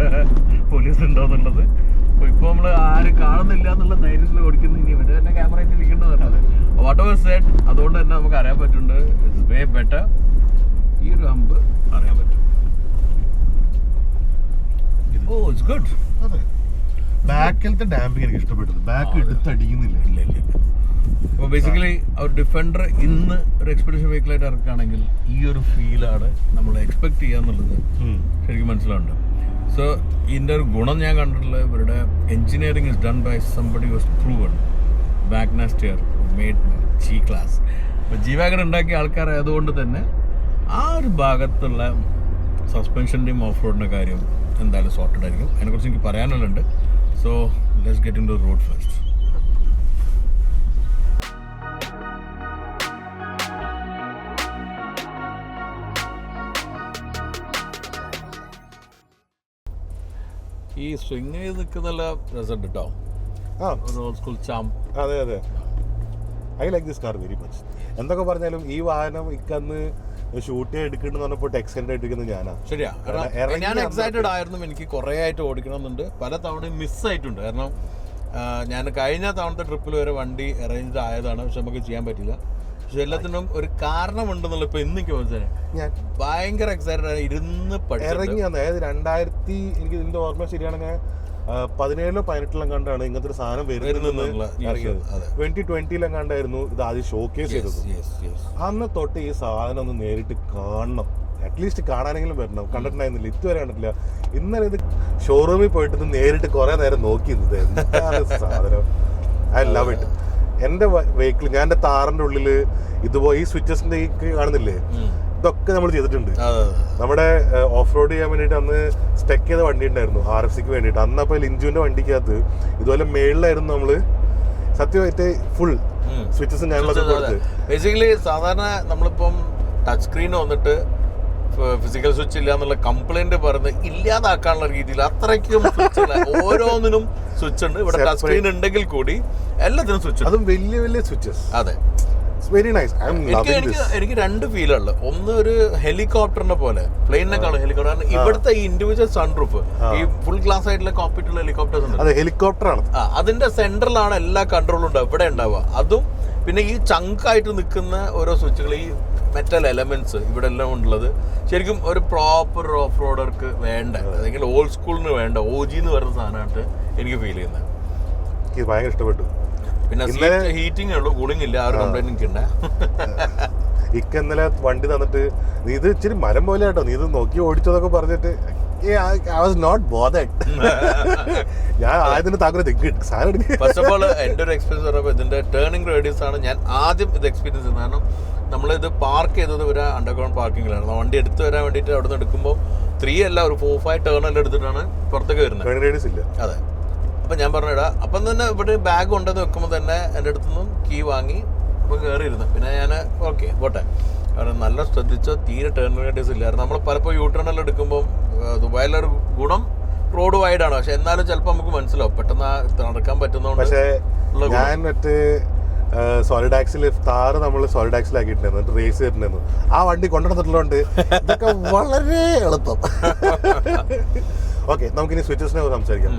പോലീസ് ഉണ്ടോന്നുള്ളത്. അപ്പോൾ ഇപ്പോൾ നമ്മൾ ആരും കാണുന്നില്ല എന്നുള്ള ധൈര്യത്തിൽ ഓടിക്കുന്നു. ഇനി ഇവരുടെ തന്നെ ക്യാമറ ആയിട്ട് ഇരിക്കേണ്ടതല്ല. വാട്ട് എവർ സെഡ്, അതുകൊണ്ട് തന്നെ നമുക്ക് അറിയാൻ പറ്റുന്നുണ്ട് ഇറ്റ്സ് വേ ബെറ്റർ. ഈ ഒരു ഹമ്പ് അറിയാൻ പറ്റും. Oh it's good. അതെ, ബാക്കിലത്തെ ഡാമ്പിങ് എനിക്ക് ഇഷ്ടപ്പെട്ടത്. ബാക്ക് എടുത്തടിക്കുന്നില്ല. ഇല്ല അപ്പോൾ ബേസിക്കലി ഒരു ഡിഫൻഡർ ഇന്ന് ഒരു എക്സ്പെഡിഷൻ വെഹിക്കിളായിട്ട് ഇറക്കുകയാണെങ്കിൽ ഈ ഒരു ഫീലാണ് നമ്മൾ എക്സ്പെക്ട് ചെയ്യാന്നുള്ളത് ശരിക്കും മനസ്സിലാവുന്നുണ്ട്. സോ ഇതിൻ്റെ ഒരു ഗുണം ഞാൻ കണ്ടിട്ടുള്ളത് ഇവരുടെ engineering is done by somebody was proven. Wagner Steyr made G class. അപ്പോൾ ജി വാഗൺ ഉണ്ടാക്കിയ ആൾക്കാരായതുകൊണ്ട് തന്നെ ആ ഒരു ഭാഗത്തുള്ള സസ്പെൻഷൻ്റെയും ഓഫ് റോഡിൻ്റെ കാര്യം എന്തായാലും സോർട്ടഡ് ആയിരിക്കും. അതിനെക്കുറിച്ച് എനിക്ക് പറയാനുള്ളുണ്ട്. So let's get into road first. ഈ സ്വിങ് ചെയ്ത് നിൽക്കുന്നല്ല രസമുണ്ട് കേട്ടോ. ഒരു ഓൾഡ് സ്കൂൾ ചാം. അതെ അതെ, I like this car very much. എന്തൊക്കെ പറഞ്ഞാലും ഈ വാഹനം ഇക്കന്ന് ഷൂട്ട് ചെയ്യാൻ എടുക്കണമെന്ന് പറഞ്ഞപ്പോൾ എക്സൈറ്റഡ് ആയിട്ടിരിക്കുന്നത് ഞാനാണ്. ശരിയാ, ഞാൻ എക്സൈറ്റഡ് ആയിരുന്നു. എനിക്ക് കുറേ ആയിട്ട് ഓടിക്കണമെന്നുണ്ട്. പല തവണയും മിസ്സായിട്ടുണ്ട്. കാരണം ഞാൻ കഴിഞ്ഞ തവണത്തെ ട്രിപ്പിൽ വരെ വണ്ടി അറേഞ്ച് ആയതാണ്, പക്ഷെ നമുക്ക് ചെയ്യാൻ പറ്റില്ല. പക്ഷെ എല്ലാത്തിനും ഒരു കാരണമുണ്ടെന്നുള്ള ഇപ്പൊ ഇന്നെനിക്ക് മനസ്സിലായി. ഞാൻ ഭയങ്കര എക്സൈറ്റഡ് ആണ്. ഇരുന്ന് ഇറങ്ങി വന്നത് അതായത് 2000 എനിക്ക് ഇതിന്റെ ഓർമ്മ ശരിയാണെങ്കിൽ 17 18 കണ്ടാണ് ഇങ്ങനത്തെ ഒരു സാധനം വരുന്നത്. 2020 കണ്ടായിരുന്നു ഇത് ആദ്യം ഷോക്കേസ് ചെയ്തത്. അന്ന് തൊട്ട് ഈ സാധനം ഒന്ന് നേരിട്ട് കാണണം, അറ്റ്ലീസ്റ്റ് കാണാനെങ്കിലും വരണം. കണ്ടിട്ടുണ്ടായിരുന്നില്ല, ഇതുവരെ കണ്ടിട്ടില്ല. ഇന്നലെ ഇത് ഷോറൂമിൽ പോയിട്ട് നേരിട്ട് കുറെ നേരം നോക്കി നിന്നത്. എന്താണ് സാധനം, ഐ ലവ് ഇറ്റ്. എൻ്റെ വെഹിക്കിൾ, ഞാൻ എൻ്റെ താറിൻ്റെ ഉള്ളിൽ ഇതുപോലെ ഈ സ്വിച്ചസിൻ്റെ ഈ കാണുന്നില്ലേ, ഇതൊക്കെ നമ്മൾ ചെയ്തിട്ടുണ്ട്. നമ്മുടെ ഓഫ് റോഡ് ചെയ്യാൻ വേണ്ടിയിട്ട് അന്ന് സ്റ്റെക്ക് ചെയ്ത വണ്ടി ഉണ്ടായിരുന്നു RFCക്ക് വേണ്ടിയിട്ട്. അന്ന് അപ്പോൾ ലിഞ്ചുവിൻ്റെ വണ്ടിക്കകത്ത് ഇതുപോലെ മേളിലായിരുന്നു നമ്മൾ സത്യമായിട്ട് ഫുൾ സ്വിച്ചസും ഞാനുള്ളത് കൊടുത്ത്. ബേസിക്കലി സാധാരണ നമ്മളിപ്പം ടച്ച് സ്ക്രീൻ വന്നിട്ട് ഫിസിക്കൽ സ്വിച്ച് ഇല്ല എന്നുള്ള കംപ്ലൈന്റ് പറഞ്ഞ് ഇല്ലാതാക്കാനുള്ള രീതിയിൽ അത്രയ്ക്കും ഓരോന്നിനും സ്വിച്ച് ഉണ്ട്. ഇവിടെ ടച്ച് സ്ക്രീൻ ഉണ്ടെങ്കിൽ കൂടി എല്ലാത്തിനും സ്വിച്ച്, അതും വലിയ വലിയ സ്വിച്ചസ്. അതെ, വെരി നൈസ്. എനിക്ക് രണ്ട് ഫീലുള്ളത്. ഒന്ന് ഒരു ഹെലികോപ്റ്ററിനെ പോലെ, പ്ലെയിനിനെക്കാളും ഹെലികോപ്റ്റർ. ഇവിടുത്തെ ഈ ഇൻഡിവിജ്വൽ സൺറൂഫ്, ഈ ഫുൾ ഗ്ലാസ് ആയിട്ടുള്ള കോക്പിറ്റുള്ള ഹെലികോപ്റ്റേഴ്സ് ഉണ്ട്. ഹെലികോപ്റ്റർ ആണ്. അതിന്റെ സെന്ററിലാണ് എല്ലാ കൺട്രോളും ഉണ്ടാവുക, ഇവിടെ ഉണ്ടാവുക. അതും പിന്നെ ഈ ചങ്കായിട്ട് നിൽക്കുന്ന ഓരോ സ്വിച്ചുകൾ, ഈ മെറ്റൽ എലമെന്റ്സ് ഇവിടെ എല്ലാം ഉള്ളത് ശരിക്കും ഒരു പ്രോപ്പർ ഓഫ് റോഡർക്ക് വേണ്ട, അല്ലെങ്കിൽ ഓൾഡ് സ്കൂളിന് വേണ്ട OG എന്ന് പറയുന്ന സാധനമായിട്ട് എനിക്ക് ഫീൽ ചെയ്യുന്നത്. എനിക്ക് ഭയങ്കര ഇഷ്ടപ്പെട്ടു. പിന്നെ ഹീറ്റിംഗ് ഉള്ളൂ, കൂളിംഗ് ഇല്ല. ആ ഒരു കംപ്ലൈന്റ് എനിക്കുണ്ട്. ഇക്ക ഇന്നലെ വണ്ടി തന്നിട്ട് നീ ഇത് ഇച്ചിരി മരം പോലെ കേട്ടോ, നീ ഇത് നോക്കി ഓടിച്ചതൊക്കെ പറഞ്ഞിട്ട് I was not bothered. ഞാൻ ആയതിന് താങ്കൾ ഫസ്റ്റ് ഓഫ് ഓൾ എൻ്റെ ഒരു എക്സ്പീരിയൻസ് പറയുമ്പോൾ ഇതിന്റെ ടേണിംഗ് റേഡിയസ് ആണ് ഞാൻ ആദ്യം ഇത് എക്സ്പീരിയൻസ് ചെയ്യുന്നത്. കാരണം നമ്മളിത് പാർക്ക് ചെയ്തത് ഒരു അണ്ടർഗ്രൗണ്ട് പാർക്കിങ്ങിലാണ്. വണ്ടി എടുത്ത് വരാൻ വേണ്ടിയിട്ട് അവിടെ നിന്ന് എടുക്കുമ്പോൾ 3 അല്ല ഒരു 4-5 ടേണെല്ലാം എടുത്തിട്ടാണ് പുറത്തേക്ക് വരുന്നത്. അതെ. അപ്പം ഞാൻ പറഞ്ഞിടാ, അപ്പം തന്നെ ഇവിടെ ബാഗ് ഉണ്ടെന്ന് വെക്കുമ്പോൾ തന്നെ എൻ്റെ അടുത്തു നിന്നും കീ വാങ്ങി അപ്പോൾ കയറിയിരുന്നു. പിന്നെ ഞാൻ ഓക്കെ പോട്ടെ, കാരണം നല്ല ശ്രദ്ധിച്ചോ, തീരെ ടേൺ റേഡിയസ് ഇല്ലായിരുന്നു. നമ്മൾ പലപ്പോൾ യൂട്ടേണെല്ലാം എടുക്കുമ്പോൾ ദുബായിലൊരു ഗുണം റോഡ് വൈഡാണ്, പക്ഷെ എന്നാലും ചിലപ്പോൾ നമുക്ക് മനസ്സിലാവും പെട്ടെന്ന് നടക്കാൻ പറ്റുന്നതുകൊണ്ട്. പക്ഷേ ഞാൻ മറ്റേ സോളിഡ് ആക്സിൽ താറ് നമ്മൾ സോളിഡ് ആക്സിലാക്കിയിട്ടുണ്ടായിരുന്നു, എന്നിട്ട് റേസ് ചെയ്തിട്ടുണ്ടായിരുന്നു. ആ വണ്ടി കൊണ്ടുവന്നിട്ടുള്ളതുകൊണ്ട് ഇതൊക്കെ വളരെ എളുപ്പം. ഓക്കെ, നമുക്കിനി സ്വിച്ചസിനെ സംസാരിക്കാം.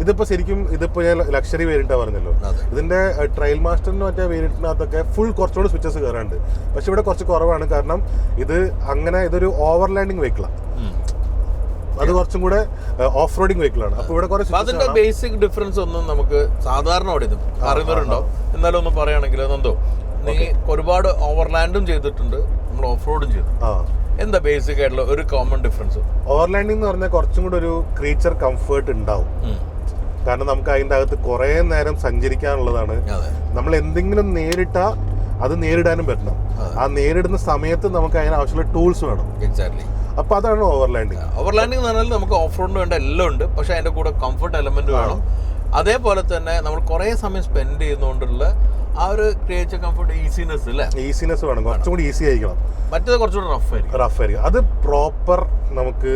ഇതിപ്പോൾ ശരിക്കും ഇതിപ്പോൾ ഞാൻ ലക്ഷറി വേരിയന്റാണ് പറഞ്ഞല്ലോ. ഇതിന്റെ ട്രയൽ മാസ്റ്ററിന് മറ്റേ വേരിയന്റിനകത്തൊക്കെ ഫുൾ കുറച്ചുകൂടി സ്വിച്ചസ് കയറാണ്ട്. പക്ഷെ ഇവിടെ കുറച്ച് കുറവാണ്, കാരണം ഇത് അങ്ങനെ ഇതൊരു ഓവർലാൻഡിങ് വെഹിക്കിളാണ്. അത് കുറച്ചും കൂടെ ഓഫ് റോഡിങ് വെഹിക്കിളാണ്. അപ്പോൾ ഇവിടെ കുറച്ച് അതിന്റെ ബേസിക് ഡിഫറൻസ് ഒന്നും നമുക്ക് സാധാരണ ഓടിയത് അറിയുന്നവരുണ്ടോ? എന്നാലും ഒന്ന് പറയുകയാണെങ്കിൽ എന്തോ നീ ഒരുപാട് ഓവർലാൻഡും ചെയ്തിട്ടുണ്ട്, നമ്മൾ ഓഫ് റോഡും ചെയ്തു. എന്താ ബേസിക് ആയിട്ടുള്ള ഒരു കോമൺ ഡിഫറൻസ്? ഓവർലാൻഡിംഗ് എന്ന് പറഞ്ഞാൽ കുറച്ചും കൂടെ ഒരു ക്രീച്ചർ കംഫേർട്ട് ഉണ്ടാവും. കാരണം നമുക്ക് അതിൻ്റെ അകത്ത് കുറേ നേരം സഞ്ചരിക്കാനുള്ളതാണ്. നമ്മൾ എന്തെങ്കിലും നേരിട്ടാൽ അത് നേരിടാനും പറ്റണം. ആ നേരിടുന്ന സമയത്ത് നമുക്ക് അതിന് ആവശ്യമുള്ള ടൂൾസ് വേണം. എക്സാക്ട്ലി. അപ്പൊ അതാണ് ഓവർലാൻഡിങ്. ഓവർലാൻഡിംഗ് എന്ന് പറഞ്ഞാൽ നമുക്ക് ഓഫ് റോഡിന് വേണ്ട എല്ലാം ഉണ്ട്, പക്ഷെ അതിന്റെ കൂടെ കംഫർട്ട് എലമെന്റ് വേണം. അതേപോലെ തന്നെ നമ്മൾ കുറേ സമയം സ്പെൻഡ് ചെയ്യുന്നതുകൊണ്ടുള്ള ആ ഒരു ക്രിയേറ്റ് കംഫർട്ട്, ഈസിനെസ് അല്ലേ? ഈസിനെസ് വേണം, കുറച്ചും കൂടി ഈസി ആയിരിക്കണം. മറ്റേത് കുറച്ചുകൂടി റഫ് ആയിരിക്കും. അത് പ്രോപ്പർ നമുക്ക്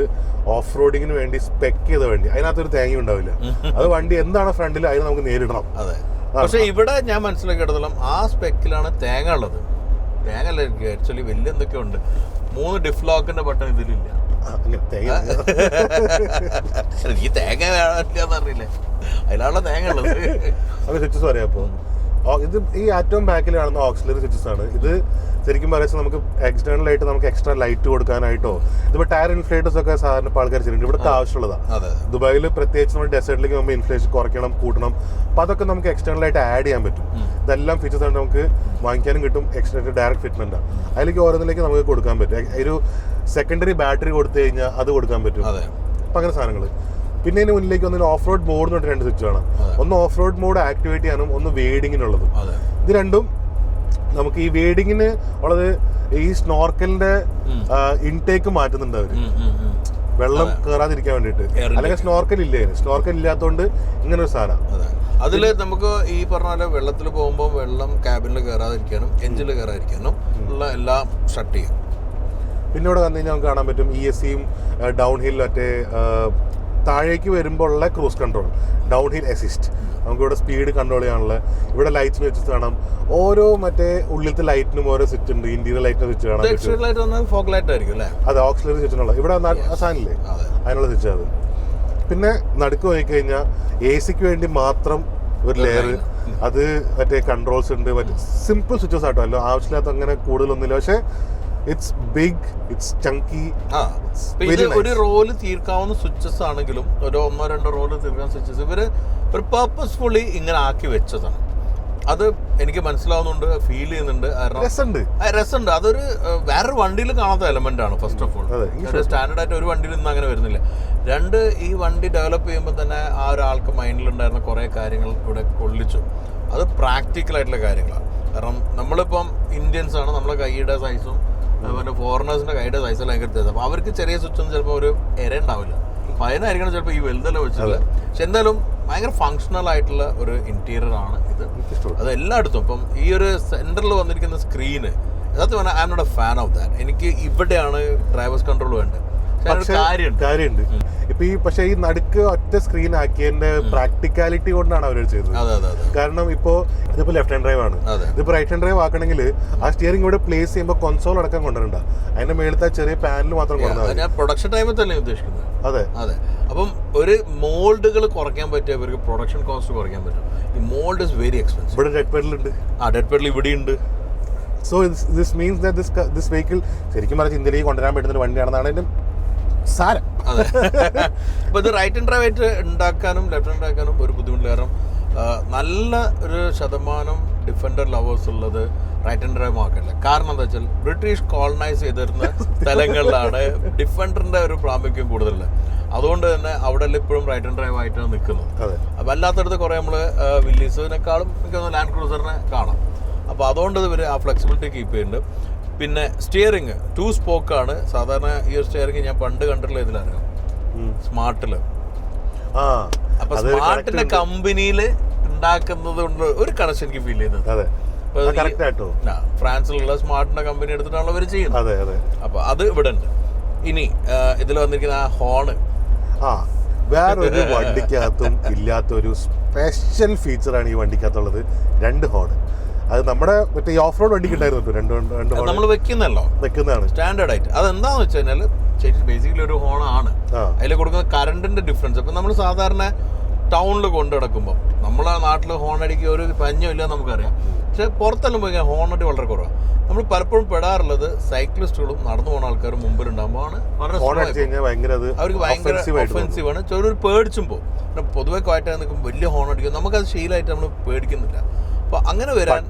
ഓഫ് റോഡിങ്ങിന് വേണ്ടി സ്പെക്ക് ചെയ്ത വേണ്ടി അതിനകത്തൊരു തേങ്ങ ഉണ്ടാവില്ല. അത് വണ്ടി എന്താണ് ഫ്രണ്ടിൽ അതിന് നമുക്ക് നേരിടണം. അതെ. പക്ഷെ ഇവിടെ ഞാൻ മനസ്സിലാക്കിയിടത്തോളം ആ സ്പെക്കിലാണ് തേങ്ങ ഉള്ളത്. തേങ്ങ അല്ല ആക്ച്വലി വലിയ എന്തൊക്കെയോ ഉണ്ട്. 3 ഡിഫ്ലോക്കിന്റെ ബട്ടൺ ഇതിലില്ല. ഈ തേങ്ങ വേണമെന്ന് അറിയില്ലേ, അതിലാണല്ലോ തേങ്ങ ഉള്ളത്. സ്വിച്ചസ് പറയാം. അപ്പോൾ ഇത് ഈ ഏറ്റവും ബാക്കിൽ കാണുന്ന ഓക്സിലറി സ്വിച്ചസ് ആണ്. ഇത് ശരിക്കും പറയുന്നത് നമുക്ക് എക്സ്റ്റേണൽ ആയിട്ട് നമുക്ക് എക്സ്ട്രാ ലൈറ്റ് കൊടുക്കാനായിട്ടോ, ഇതിപ്പോൾ ടയർ ഇൻഫ്ലേറ്റേഴ്സ് ഒക്കെ സാധാരണ ഇപ്പോൾ ആൾക്കാർ ചെയ്യുന്നുണ്ട്. ഇവിടുത്തെ ആവശ്യമുള്ളതാണ്. ദുബായിൽ പ്രത്യേകിച്ച് നമ്മൾ ഡെസേർട്ടിലേക്ക് പോകുമ്പോൾ ഇൻഫ്ലേഷൻ കുറയ്ക്കണം, കൂട്ടണം. അപ്പോൾ അതൊക്കെ നമുക്ക് എക്സ്റ്റേണൽ ആയിട്ട് ആഡ് ചെയ്യാൻ പറ്റും. ഇതെല്ലാം ഫീച്ചേഴ്സ് ആണ് നമുക്ക് വാങ്ങിക്കാനും കിട്ടും. എക്സ്റ്റേണൽ ഡയറക്റ്റ് ഫിറ്റ്മെന്റാണ്. അതിലേക്ക് ഓരോന്നിലേക്ക് നമുക്ക് കൊടുക്കാൻ പറ്റും. ഒരു സെക്കൻഡറി ബാറ്ററി കൊടുത്തു കഴിഞ്ഞാൽ അത് കൊടുക്കാൻ പറ്റും. അപ്പം അങ്ങനെ സാധനങ്ങൾ. പിന്നെ ഇതിന് മുന്നിലേക്ക് വന്നൊരു ഓഫ് റോഡ് മോഡ് എന്ന് പറഞ്ഞിട്ട് 2 സ്വിച്ച് വേണം. ഒന്ന് ഓഫ് റോഡ് മോഡ് ആക്ടിവേറ്റ് ചെയ്യാനും ഒന്ന് വേഡിങ്ങിനുള്ളതും. ഇത് രണ്ടും നമുക്ക് ഈ വേഡിങ്ങിന് ഉള്ളത് ഈ സ്നോർക്കലിന്റെ ഇൻടേക്ക് മാറ്റുന്നുണ്ട് അവര്, വെള്ളം കയറാതിരിക്കാൻ വേണ്ടിയിട്ട്. അല്ലെങ്കിൽ സ്നോർക്കൽ ഇല്ലേ, സ്നോർക്കൽ ഇല്ലാത്തതുകൊണ്ട് ഇങ്ങനെ ഒരു സാധനം. അതിൽ നമുക്ക് ഈ പറഞ്ഞ പോലെ വെള്ളത്തിൽ പോകുമ്പോൾ വെള്ളം ക്യാബിനിൽ കയറാതിരിക്കാനും എഞ്ചിനിൽ കയറാതിരിക്കാനും ഉള്ള എല്ലാം ഷട്ട് ചെയ്യും. പിന്നെ ഇവിടെ വന്നു കഴിഞ്ഞാൽ നമുക്ക് കാണാൻ പറ്റും ESCയും ഡൗൺ ഹിൽ മറ്റേ താഴേക്ക് വരുമ്പോൾ ഉള്ള cruise control, downhill assist. നമുക്കിവിടെ സ്പീഡ് കൺട്രോൾ ചെയ്യാനുള്ള ഇവിടെ ലൈറ്റ്സിന് വെച്ചിട്ട് കാണാം. ഓരോ മറ്റേ ഉള്ളിലത്തെ ലൈറ്റിനും ഓരോ സ്വിച്ച് ഉണ്ട്. ഇന്റീരിയർ ലൈറ്റിന് സ്വിച്ച് കാണാം. അതെ, ഓക്സിലറി സ്വിച്ചിനുള്ള ഇവിടെ സാധനമില്ലേ അതിനുള്ള സ്വിച്ച് അത്. പിന്നെ നടുക്ക് നോക്കിക്കഴിഞ്ഞാൽ AC-ക്ക് വേണ്ടി മാത്രം ഒരു ലെയർ, അത് മറ്റേ കൺട്രോൾസ് ഉണ്ട്. മറ്റേ സിമ്പിൾ സ്വിച്ചസ് ആട്ടോ, അല്ലോ ആവശ്യമില്ലാത്ത അങ്ങനെ കൂടുതലൊന്നുമില്ല. പക്ഷെ ഇറ്റ്സ് ബിഗ്, ഇറ്റ്സ് ചങ്കി. ഒരു റോള് തീർക്കാവുന്ന സ്വിച്ചസ് ആണെങ്കിലും ഒരു 1-2 റോള് തീർക്കാവുന്ന സ്വിച്ചസ് ഇവര് ഒരു പർപ്പസ്ഫുള്ളി ഇങ്ങനെ ആക്കി വെച്ചതാണ്. അത് എനിക്ക് മനസ്സിലാവുന്നുണ്ട്, ഫീൽ ചെയ്യുന്നുണ്ട്. രസമുണ്ട്. അതൊരു വേറൊരു വണ്ടിയിൽ കാണാത്ത എലമെന്റ് ആണ്. ഫസ്റ്റ് ഓഫ് ഓൾ ഒരു സ്റ്റാൻഡേർഡ് ആയിട്ട് ഒരു വണ്ടിയിൽ നിന്ന് അങ്ങനെ വരുന്നില്ല. 2, ഈ വണ്ടി ഡെവലപ്പ് ചെയ്യുമ്പോൾ തന്നെ ആ ഒരാൾക്ക് മൈൻഡിലുണ്ടായിരുന്ന കുറേ കാര്യങ്ങൾ ഇവിടെ കൊള്ളിച്ചു. അത് പ്രാക്ടിക്കൽ ആയിട്ടുള്ള കാര്യങ്ങളാണ്. കാരണം നമ്മളിപ്പം ഇന്ത്യൻസ് ആണ്, നമ്മളെ കൈയുടെ സൈസും അതുപോലെ ഫോറിനേഴ്സിന്റെ കൈയുടെ സൈസിൽ ഭയങ്കര വ്യത്യാസം. അപ്പോൾ അവർക്ക് ചെറിയ സ്വിച്ചൊന്നും ചിലപ്പോൾ ഒരു എര ഉണ്ടാവില്ല. അപ്പോൾ അതിനായിരിക്കണം ചിലപ്പോൾ ഈ വലുതെല്ലാം വെച്ചത്. പക്ഷെ എന്തായാലും ഭയങ്കര ഫങ്ഷണൽ ആയിട്ടുള്ള ഒരു ഇന്റീരിയർ ആണ് ഇത്. അത് എല്ലായിടത്തും ഇപ്പം ഈ ഒരു സെന്ററിൽ വന്നിരിക്കുന്ന സ്ക്രീന് യഥാർത്ഥം പറഞ്ഞാൽ I'm not a fan of that. എനിക്ക് ഇവിടെയാണ് ഡ്രൈവേഴ്സ് കൺട്രോൾ വേണ്ടത്. കാര്യമുണ്ട് ഇപ്പൊ പക്ഷെ ഈ നടുക്ക് ഒറ്റ സ്ക്രീൻ ആക്കിയതിന്റെ പ്രാക്ടിക്കാലിറ്റി കൊണ്ടാണ് അവർ ചെയ്തത്. കാരണം ഇപ്പോ ഇതിപ്പോ ലെഫ്റ്റ് ഹാൻഡ് ഡ്രൈവ് ആണ്, ഇതിപ്പോ റൈറ്റ് ഹാൻഡ് ഡ്രൈവ് ആക്കണമെങ്കിൽ ആ സ്റ്റിയറിംഗ് ഇവിടെ പ്ലേസ് ചെയ്യുമ്പോൾ കൺസോൾ അടക്കം കൊണ്ടുവരണ്ട, അതിന്റെ മേളത്തെ ചെറിയ പാനൽ മാത്രം കൊണ്ടുവന്നാൽ പ്രൊഡക്ഷൻ ടൈമിൽ തന്നെ ഉദ്ദേശിക്കുന്നത്. അതെ. അപ്പം ഒരു മോൾഡുകൾ കുറയ്ക്കാൻ പറ്റിയ ഇവർക്ക് പ്രൊഡക്ഷൻ കോസ്റ്റ് കുറയ്ക്കാൻ പറ്റും. ഈ മോൾഡ് ഇസ് വെരി എക്സ്പെൻസീവ്. ഇവിടെ ഡെഡ് പെഡൽ ഉണ്ട്. ഡെഡ് പെഡൽ ഇവിടെ ഉണ്ട്. So this means that this vehicle ശരിക്കും പറഞ്ഞാൽ ഇന്ത്യയിലേക്ക് കൊണ്ടുവരാൻ പറ്റുന്ന ഒരു വണ്ടിയാണെന്നാണ് അതിന്റെ സാരം. അതെ. അപ്പൊ ഇത് റൈറ്റ് ഹാൻഡ് ഡ്രൈവ് ആയിട്ട് ഉണ്ടാക്കാനും ലെഫ്റ്റ് ഹാൻഡ് ആക്കാനും ഒരു ബുദ്ധിമുട്ടില്ല. കാരണം നല്ല ഒരു ശതമാനം ഡിഫൻഡർ ലവേഴ്സ് ഉള്ളത് റൈറ്റ് ഹാൻഡ് ഡ്രൈവ് മാർക്കറ്റില്ല. കാരണം എന്താ വെച്ചാൽ ബ്രിട്ടീഷ് കോളനൈസ് ചെയ്തിരുന്ന സ്ഥലങ്ങളിലാണ് ഡിഫൻഡറിന്റെ ഒരു പ്രാമുഖ്യം കൂടുതലുള്ളത്. അതുകൊണ്ട് തന്നെ അവിടെ ഇപ്പോഴും റൈറ്റ് ഹാൻഡ് ഡ്രൈവ് ആയിട്ടാണ് നിൽക്കുന്നത്. അപ്പം അല്ലാത്തടത്ത് കുറേ നമ്മൾ വില്ലീസിനെക്കാളും എനിക്ക് ലാൻഡ് ക്രൂസറിനെ കാണാം. അപ്പോൾ അതുകൊണ്ട് ഇവർ ആ ഫ്ലെക്സിബിലിറ്റി കീപ്പ് ചെയ്യുന്നുണ്ട്. പിന്നെ സ്റ്റിയറിങ് 2 സ്പോക്കാണ്. സാധാരണ ഈ ഒരു സ്റ്റിയറിങ് ഞാൻ പണ്ട് കണ്ടിട്ടുള്ള ഇതിലറിയാം, സ്മാർട്ടില്. അപ്പൊ സ്മാർട്ടിന്റെ കമ്പനിയിൽ ഉണ്ടാക്കുന്നത് കൊണ്ട് ഒരു കണക്ഷൻ എനിക്ക് ഫീൽ ചെയ്യുന്നത്. ഫ്രാൻസിലുള്ള സ്മാർട്ടിന്റെ കമ്പനി എടുത്തിട്ടാണ് അവർ ചെയ്യുന്നത്. അപ്പൊ അത് ഇവിടെ ഉണ്ട്. ഇനി ഇതിൽ വന്നിരിക്കുന്ന ആ ഹോണ് വേറൊരു വണ്ടിക്കകത്തും ഇല്ലാത്തൊരു സ്പെഷ്യൽ ഫീച്ചറാണ് ഈ വണ്ടിക്കകത്തുള്ളത്. 2 ഹോൺ. അത് നമ്മുടെ മറ്റേ ഈ ഓഫ് റോഡ് വണ്ടിക്ക് ഉണ്ടായിരുന്നു. 2 നമ്മൾ വെക്കുന്നതാണ് സ്റ്റാൻഡേർഡ് ആയിട്ട്. അതെന്താന്ന് വെച്ച് കഴിഞ്ഞാൽ ബേസിക്കലി ഒരു ഹോണാണ്. അതിൽ കൊടുക്കുന്ന കറണ്ടിന്റെ ഡിഫറൻസ്. ഇപ്പം നമ്മൾ സാധാരണ ടൗണിൽ കൊണ്ടു നടക്കുമ്പോൾ നമ്മളെ നാട്ടിൽ ഹോൺ അടിക്കുക ഒരു പഞ്ഞം ഇല്ല നമുക്കറിയാം. പക്ഷെ പുറത്തെല്ലാം പോയി ഹോൺ അടി വളരെ കുറവാണ്. നമ്മൾ പലപ്പോഴും പെടാറുള്ളത് സൈക്ലിസ്റ്റുകളും നടന്നു പോകുന്ന ആൾക്കാരും മുമ്പിലുണ്ടാകുമ്പോൾ ആണ് അവർക്ക് ഭയങ്കര ഒഫെൻസീവാണ്. ചിലർ പേടിച്ചും പോകും. പിന്നെ പൊതുവെ ക്വായിട്ടായി നിൽക്കുമ്പോൾ വലിയ ഹോൺ അടിക്കും. നമുക്കത് ശീലമായിട്ട് നമ്മൾ പേടിക്കുന്നില്ല. അപ്പൊ അങ്ങനെ വരാൻ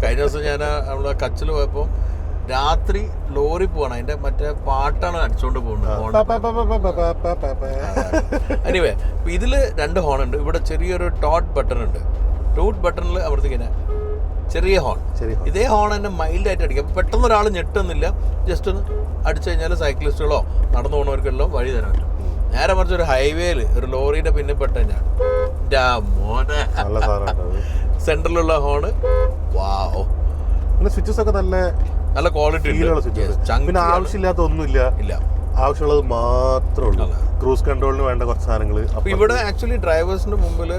കഴിഞ്ഞ ദിവസം ഞാൻ നമ്മളെ കച്ചിൽ പോയപ്പോ രാത്രി ലോറി പോവാണ്. അതിന്റെ മറ്റേ പാട്ടാണ് അടിച്ചോണ്ട് പോകുന്നത്. എനിവേ ഇതില് 2 ഹോൺ ഉണ്ട്. ഇവിടെ ചെറിയൊരു ടോട്ട് ബട്ടൺ ഉണ്ട്. ടോട്ട് ബട്ടണിൽ അവിടത്തേക്ക് ചെറിയ ഹോൺ. ഇതേ ഹോൺ തന്നെ മൈൽഡ് ആയിട്ട് അടിക്കും. അപ്പൊ പെട്ടെന്ന് ഒരാൾ ഞെട്ടുന്നില്ല. ജസ്റ്റ് ഒന്ന് അടിച്ചു കഴിഞ്ഞാൽ സൈക്ലിസ്റ്റുകളോ നടന്നു പോകുന്നവർക്കെല്ലാം വഴി തരാൻ പറ്റും. നേരെ മറിച്ച് ഒരു ഹൈവേയിൽ ഒരു ലോറിയുടെ പിന്നെ പെട്ടുകഴിഞ്ഞാൽ സെന്ററിലുള്ള ഹോണ് വാവ്. സ്വിച്ചസ് ഒക്കെ നല്ല ക്വാളിറ്റി. പിന്നെ ആവശ്യമില്ലാത്ത ഒന്നുമില്ല, ആവശ്യമുള്ളത് മാത്രമേ ഉള്ളൂ. ക്രൂസ് കൺട്രോളിന് വേണ്ട കുറച്ച് സാധനങ്ങൾ. അപ്പൊ ഇവിടെ ആക്ച്വലി ഡ്രൈവേഴ്സിന്റെ മുമ്പിൽ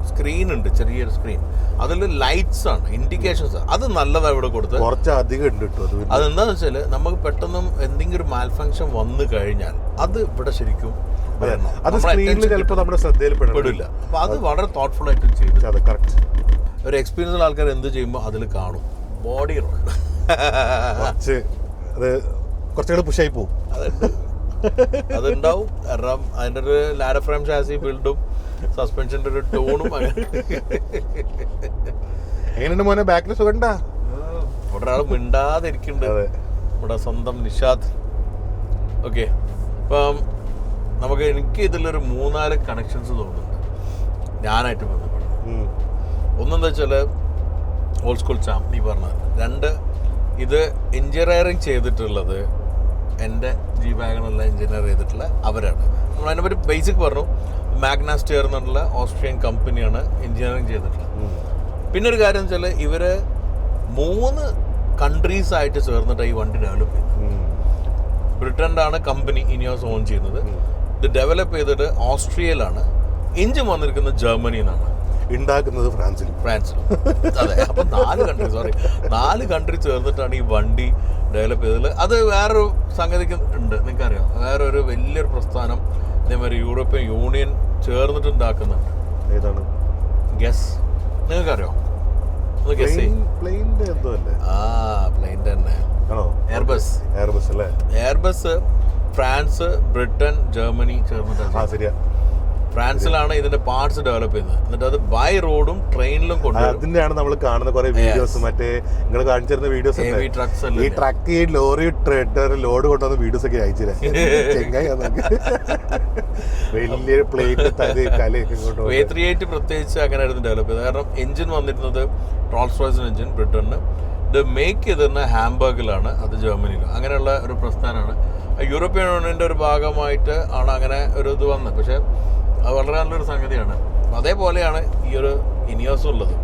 സ്ക്രീൻ ഉണ്ട്, ചെറിയൊരു സ്ക്രീൻ. അതിൽ ലൈറ്റ്സ് ആണ്, ഇൻഡിക്കേഷൻസ്. അത് നല്ലതാണ് ഇവിടെ കൊടുത്ത്. കുറച്ച് അധികം ഉണ്ട് കേട്ടോ. അതെന്താന്ന് വെച്ചാൽ നമുക്ക് പെട്ടെന്ന് എന്തെങ്കിലും ഒരു മാൽഫങ്ഷൻ വന്നു കഴിഞ്ഞാൽ അത് ഇവിടെ ശരിക്കും അത് സ്ക്രീനിൽ ചിലപ്പോൾ നമ്മുടെ ശ്രദ്ധയിൽ പെടില്ല. അപ്പോൾ അത് വളരെ തോട്ട്ഫുൾ ആയിട്ട് ചെയ്തു. അതെ, കറക്റ്റ്. ഒരു എക്സ്പീരിയൻസ് ആൾക്കാർ എന്ത് ചെയ്യുമ്പോൾ അതിൽ കാണും ബോഡി റോൾ. അത് കുറച്ചുകൂടെ പുഷായി പോകും. അതുണ്ടാവും. കാരണം അതിൻ്റെ ഒരു ലാഡർ ഫ്രെയിം ഷാസി ബിൽഡും സസ്പെൻഷൻ്റെ ഒരു ടോണും എങ്ങനെയുണ്ട് മോനെ? ബാക്കിൽ സുഖണ്ടാ? ഇവിടെ ഒരാൾ മിണ്ടാതിരിക്കുന്നുണ്ട്, നമ്മുടെ സ്വന്തം നിഷാദ്. ഓക്കെ, അപ്പം എനിക്ക് ഇതിലൊരു 3-4 കണക്ഷൻസ് തോന്നുന്നുണ്ട് ഞാനായിട്ട് ബന്ധപ്പെടുന്നത്. ഒന്നെന്താ വെച്ചാൽ ഓൾഡ് സ്കൂൾ ചാം നീ പറഞ്ഞത്. 2, ഇത് എഞ്ചിനീയറിങ് ചെയ്തിട്ടുള്ളത് എൻ്റെ G-Wagon എഞ്ചിനീയർ ചെയ്തിട്ടുള്ള അവരാണ്. നമ്മൾ അതിനെപ്പറ്റി ബേസിക് പറഞ്ഞു. മാഗ്ന സ്റ്റെയർ എന്നുള്ള ഓസ്ട്രിയൻ കമ്പനിയാണ് എഞ്ചിനീയറിങ് ചെയ്തിട്ടുള്ളത്. പിന്നെ ഒരു കാര്യം വെച്ചാൽ ഇവർ 3 കൺട്രീസായിട്ട് ചേർന്നിട്ട് ഈ വണ്ടി ഡെവലപ്പ് ചെയ്തത്. ബ്രിട്ടനിലാണ് കമ്പനി ഇനിയോസ് ഓൺ ചെയ്യുന്നത്. ഇത് ഡെവലപ്പ് ചെയ്തിട്ട് ഓസ്ട്രിയയിലാണ്. എഞ്ചിൻ വന്നിരിക്കുന്നത് ജർമ്മനിയിൽ നിന്നാണ്, ഉണ്ടാക്കുന്നത് ഫ്രാൻസിൽ. അതെ. അപ്പം 4 കൺട്രി ചേർന്നിട്ടാണ് ഈ വണ്ടി ഡെവലപ്പ് ചെയ്തത്. അത് വേറൊരു സംഗതിക്ക് ഉണ്ട്, നിങ്ങൾക്കറിയാം. വേറൊരു വലിയൊരു പ്രസ്ഥാനം ഇതേമാതിരി യൂറോപ്യൻ യൂണിയൻ ചേർന്നിട്ട് ഉണ്ടാക്കുന്നുണ്ട്. ഏതാണ്? ഗസ്, നിങ്ങൾക്കറിയോ? ഒന്ന് ഗസ് ചെയ്യും. പ്ലെയിൻ്റെ എന്തോ അല്ലേ? പ്ലെയിൻ്റെ തന്നെ. ആണോ? എയർബസ് അല്ലേ? എയർബസ് ഫ്രാൻസ്, ബ്രിട്ടൻ, ജർമ്മനി ചേർന്നിട്ടാണ്. ശരിയാ. ഫ്രാൻസിലാണ് ഇതിന്റെ പാർട്സ് ഡെവലപ്പ് ചെയ്യുന്നത്. എന്നിട്ട് അത് ബൈ റോഡും ട്രെയിനിലും കൊണ്ടുവരും. അതിന്റെയാണ് നമ്മൾ കാണുന്ന കുറെ വീഡിയോസ്, മറ്റേ നിങ്ങൾ കാണിച്ചിരുന്ന വീഡിയോസ്. ഈ ട്രക്ക് ലോറി ലോഡ് കൊണ്ടുവന്ന വീഡിയോസ് ഒക്കെ അയച്ചില്ലേ? വലിയ പ്ലേറ്റ് A38 പ്രത്യേകിച്ച് അങ്ങനെയായിരുന്നു ഡെവലപ്പ് ചെയ്തത്. കാരണം എഞ്ചിൻ വന്നിരുന്നത് റോൾസ് റോയ്സ് എഞ്ചിൻ ബ്രിട്ടനിൽ, ഇത് മേക്ക് ചെയ്തിരുന്ന ഹാംബർഗിലാണ്, അത് ജർമ്മനിയിലും. അങ്ങനെയുള്ള ഒരു പ്രസ്ഥാനമാണ്. യൂറോപ്യൻ യൂണിയൻ്റെ ഒരു ഭാഗമായിട്ട് ആണ് അങ്ങനെ ഒരു ഇത് വന്നത്. പക്ഷേ അത് വളരെ നല്ലൊരു സംഗതിയാണ്. അതേപോലെയാണ് ഈ ഒരു ഇനിയോസും ഉള്ളത്.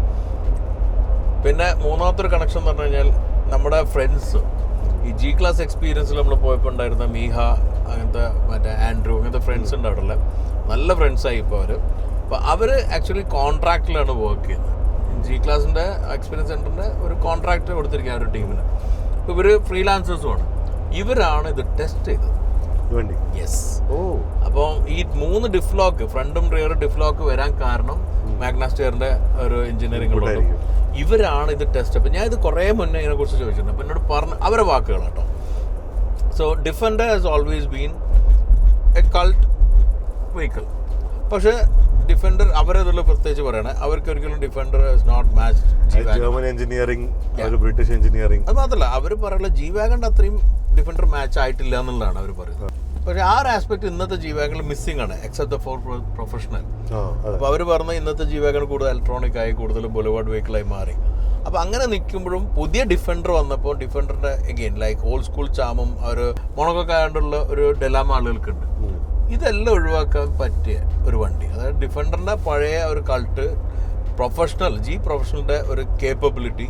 പിന്നെ മൂന്നാമത്തെ ഒരു കണക്ഷൻ എന്ന് പറഞ്ഞു കഴിഞ്ഞാൽ നമ്മുടെ ഫ്രണ്ട്സ്, ഈ G-Class എക്സ്പീരിയൻസിൽ നമ്മൾ പോയപ്പോൾ ഉണ്ടായിരുന്ന മീഹ, അങ്ങനത്തെ മറ്റേ ആൻഡ്രൂ, അങ്ങനത്തെ ഫ്രണ്ട്സ് ഉണ്ട് അവിടെ. നല്ല ഫ്രണ്ട്സായി ഇപ്പോൾ അവർ. അപ്പോൾ അവർ ആക്ച്വലി കോൺട്രാക്റ്റിലാണ് വർക്ക് ചെയ്യുന്നത്. G-Classൻ്റെ എക്സ്പീരിയൻസ് സെൻറ്ററിൻ്റെ ഒരു കോൺട്രാക്റ്റ് കൊടുത്തിരിക്കുക ഒരു ടീമിന്. അപ്പോൾ ഇവർ ഫ്രീലാൻസേഴ്സുമാണ്. ഇവരാണ് ഇത് ടെസ്റ്റ് ചെയ്തത്. യെസ്. അപ്പോൾ ഈ 3 ഡിഫ്ലോക്ക്, ഫ്രണ്ടും റിയർ ഡിഫ്ലോക്ക് വരാൻ കാരണം മാഗ്ന സ്റ്റെയറിൻ്റെ ഒരു എഞ്ചിനീയറിംഗ് ഉള്ളതും ഇവരാണ് ഇത് ടെസ്റ്റ്. അപ്പം ഞാൻ ഇത് കുറേ മുന്നേ ഇതിനെക്കുറിച്ച് ചോദിച്ചിട്ടുണ്ട്. അപ്പം എന്നോട് പറഞ്ഞ അവരെ വാക്കുകൾ കേട്ടോ. So Defender has always been a cult vehicle. പക്ഷേ ഡിഫൻഡർ അവരതുള്ള പ്രത്യേകിച്ച് പറയണേ, അവർക്ക് ഒരിക്കലും Defender is not match German engineering, British engineering. അത് മാത്രമല്ല അവർ പറയുന്നത് G-Wagon അത്രയും ഡിഫൻഡർ മാച്ച് ആയിട്ടില്ല എന്നുള്ളതാണ് അവർ പറയുന്നത്. പക്ഷേ ആ ഒരു ആസ്പെക്ട് ഇന്നത്തെ G-Wagon മിസ്സിംഗ് ആണ്, എക്സെപ്റ്റ് ദ ഫോർ പ്രൊഫഷണൽ. അപ്പോൾ അവർ പറഞ്ഞ ഇന്നത്തെ G-Wagon കൂടുതൽ ഇലക്ട്രോണിക് ആയി, കൂടുതൽ ബൊളിവാർഡ് വെഹിക്കിളായി മാറി. അപ്പോൾ അങ്ങനെ നിൽക്കുമ്പോഴും പുതിയ ഡിഫൻഡർ വന്നപ്പോൾ ഡിഫൻഡറിൻ്റെ എഗെയിൻ ലൈക്ക് ഓൾഡ് സ്കൂൾ ചാമും ഒരു മോണൊക്കെ ആയതുകൊണ്ടുള്ള ഒരു ഡെലാമ ആളുകൾക്കുണ്ട്. ഇതെല്ലാം ഒഴിവാക്കാൻ പറ്റിയ ഒരു വണ്ടി. അതായത് ഡിഫൻഡറിൻ്റെ പഴയ ഒരു കൾട്ട്, പ്രൊഫഷണൽ പ്രൊഫഷണലിൻ്റെ ഒരു കേപ്പബിലിറ്റി,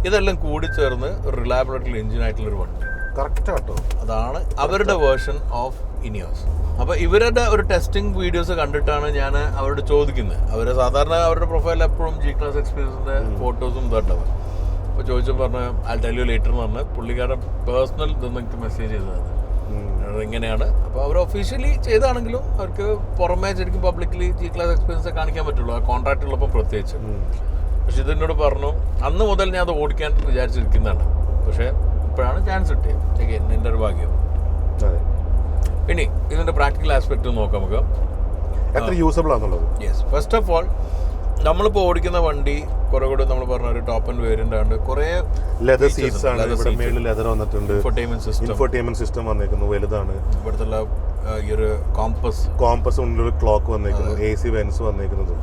ഇതെല്ലാം കൂടി ചേർന്ന് ഒരു റിലയബിൾ ആയിട്ടുള്ള എഞ്ചിനായിട്ടുള്ളൊരു വണ്ടി. കറക്റ്റ് കേട്ടോ. അതാണ് അവരുടെ വേർഷൻ ഓഫ് ഇനിയോസ്. അപ്പോൾ ഇവരുടെ ഒരു ടെസ്റ്റിംഗ് വീഡിയോസ് കണ്ടിട്ടാണ് ഞാൻ അവരോട് ചോദിക്കുന്നത്. അവർ സാധാരണ അവരുടെ പ്രൊഫൈൽ എപ്പോഴും G-Class എക്സ്പീരിയൻസിൻ്റെ ഫോട്ടോസും ഇതുണ്ടാവും. അപ്പോൾ ചോദിച്ചപ്പോൾ പറഞ്ഞ ഐ ടെൽ യു ലേറ്റർ എന്ന് പറഞ്ഞാൽ പുള്ളിക്കാരൻ പേഴ്സണൽ ഇത് നിങ്ങൾക്ക് മെസ്സേജ് ചെയ്തതാണ് ഇങ്ങനെയാണ്. അപ്പോൾ അവർ ഒഫീഷ്യലി ചെയ്താണെങ്കിലും അവർക്ക് പുറമേ ശരിക്കും പബ്ലിക്കലി G-Class എക്സ്പീരിയൻസ് കാണിക്കാൻ പറ്റുള്ളൂ, ആ കോൺട്രാക്റ്റ് ഉള്ളപ്പോൾ പ്രത്യേകിച്ച്. പക്ഷെ ഇതെന്നോട് പറഞ്ഞു അന്ന് മുതൽ ഞാൻ അത് ഓടിക്കാൻ വിചാരിച്ചിരിക്കുന്നതാണ്. പക്ഷേ ഇപ്പോഴാണ് ചാൻസ് കിട്ടിയത്. എൻ്റെ ഒരു ഭാഗ്യം. ഇനി ഇതിൻ്റെ പ്രാക്ടിക്കൽ ആസ്പെക്ട് നോക്കാം നമുക്ക്, എത്ര യൂസബിൾ ആണെന്നുള്ളത്. യെസ്, ഫസ്റ്റ് ഓഫ് ഓൾ നമ്മളിപ്പോൾ ഓടിക്കുന്ന വണ്ടി കുറെ കൂടെ നമ്മൾ പറഞ്ഞ ഒരു ടോപ്പ് ആൻഡ് വേരിയന്റ് ആണ്. കുറെ ലെതർ സീറ്റ്സ് ആണ്, ഇവിടെ മേളിൽ ലെതർ വന്നിട്ടുണ്ട്. ഇൻഫോർടൈൻമെന്റ് സിസ്റ്റം വന്നേക്കുന്നു, വലുതാണ്. ഇവിടുത്തെ ഈ ഒരു കോമ്പസ് മുന്നിലൊരു ക്ലോക്ക് വന്നേക്കുന്നു, AC വെൻസ് വന്നേക്കുന്നത്.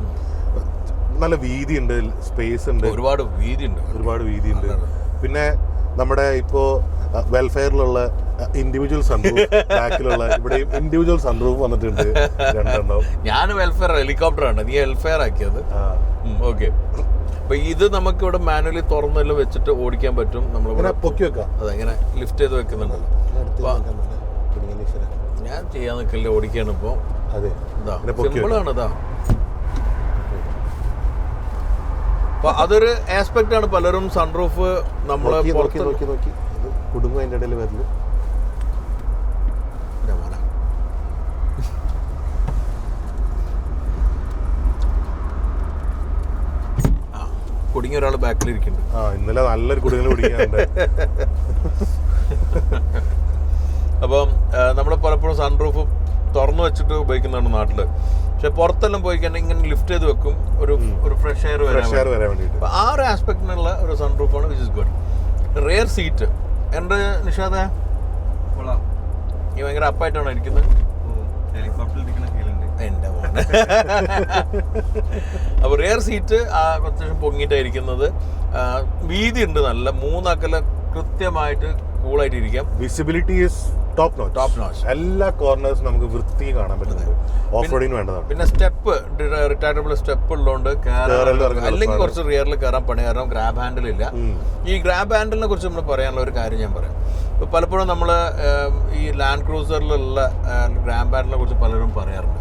നല്ല വീതിയുണ്ട്, സ്പേസ് ഉണ്ട്, ഒരുപാട് വീതിയുണ്ട്. പിന്നെ നമ്മുടെ ഇപ്പോ വെൽഫെയറിലുള്ള ഇൻഡിവിജ്വൽ സൺറൂഫ്, ബാക്കിലുള്ള ഇവിടെ ഇൻഡിവിജ്വൽ സൺറൂഫ് വന്നിട്ടുണ്ട് 2 ഞാൻ വെൽഫെയർ ഹെലികോപ്റ്റർ ആണ്, നീ വെൽഫെയർ ആക്കിയത്. ഓക്കെ, അപ്പൊ ഇത് നമുക്ക് ഇവിടെ മാനുവലി തുറന്നെല്ലാം വെച്ചിട്ട് ഓടിക്കാൻ പറ്റും. നമ്മൾ പൊക്കി വെക്കാം. അതെ, ഇങ്ങനെ ലിഫ്റ്റ് ചെയ്ത് വെക്കുന്നുണ്ടല്ലോ. ഞാൻ ചെയ്യാൻ നിൽക്കില്ല, ഓടിക്കാണ് ഇപ്പോ. സിമ്പിളാണ്. ഇതാ അപ്പൊ അതൊരു ആസ്പെക്ട് ആണ്. പലരും സൺറൂഫ് നമ്മളെ കുടുംബം അതിൻ്റെ ഇടയിൽ വരില്ല. കുടുങ്ങിയ ഒരാൾ ബാക്കിലിരിക്കുന്നുണ്ട്. ഇന്നലെ നല്ലൊരു കുടുങ്ങൽ കുടുങ്ങിയുണ്ട്. അപ്പം നമ്മൾ പലപ്പോഴും സൺറൂഫ് തുറന്നു വെച്ചിട്ട് ഉപയോഗിക്കുന്നതാണ് നാട്ടിൽ. പക്ഷെ പുറത്തെല്ലാം പോയി കഴിഞ്ഞാൽ ഇങ്ങനെ ലിഫ്റ്റ് ചെയ്ത് വെക്കും, ഒരു ഫ്രഷ് എയർ വരാൻ വേണ്ടിയിട്ട്. അപ്പോൾ ആ ഒരു ആസ്പെക്റ്റിനുള്ള ഒരു സൺറൂഫാണ് which is good. Rear seat എൻ്റെ നിഷാദ ഈ ഭയങ്കര അപ്പായിട്ടാണോ ഇരിക്കുന്നത്? എൻ്റെ മോനെ. അപ്പോൾ റിയർ സീറ്റ് അത്യാവശ്യം പൊങ്ങിയിട്ടായിരിക്കുന്നത്. വീതി ഉണ്ട്, നല്ല 3 അക്കല കൃത്യമായിട്ട് കൂളായിട്ട് ഇരിക്കാം. Visibility is top notch. എല്ലാ കോർണേഴ്സും നമുക്ക് വൃത്തി കാണാൻ പറ്റുന്നത് ഓഫ് റോഡിന് വേണ്ടതാണ്. പിന്നെ സ്റ്റെപ്പ്, റിട്ടയറബിൾ സ്റ്റെപ്പ് ഉള്ളതുകൊണ്ട് അല്ലെങ്കിൽ കുറച്ച് റിയറിൽ കയറാൻ പണി, കാരണം ഗ്രാബ് ഹാൻഡിൽ ഇല്ല. ഈ ഗ്രാബ് ഹാൻഡിലിനെ കുറിച്ച് നമ്മൾ പറയാനുള്ള ഒരു കാര്യം ഞാൻ പറയാം. ഇപ്പോൾ പലപ്പോഴും നമ്മൾ ഈ ലാൻഡ് ക്രൂസറിലുള്ള ഗ്രാബ് ഹാൻഡിലിനെ കുറിച്ച് പലരും പറയാറുണ്ട്,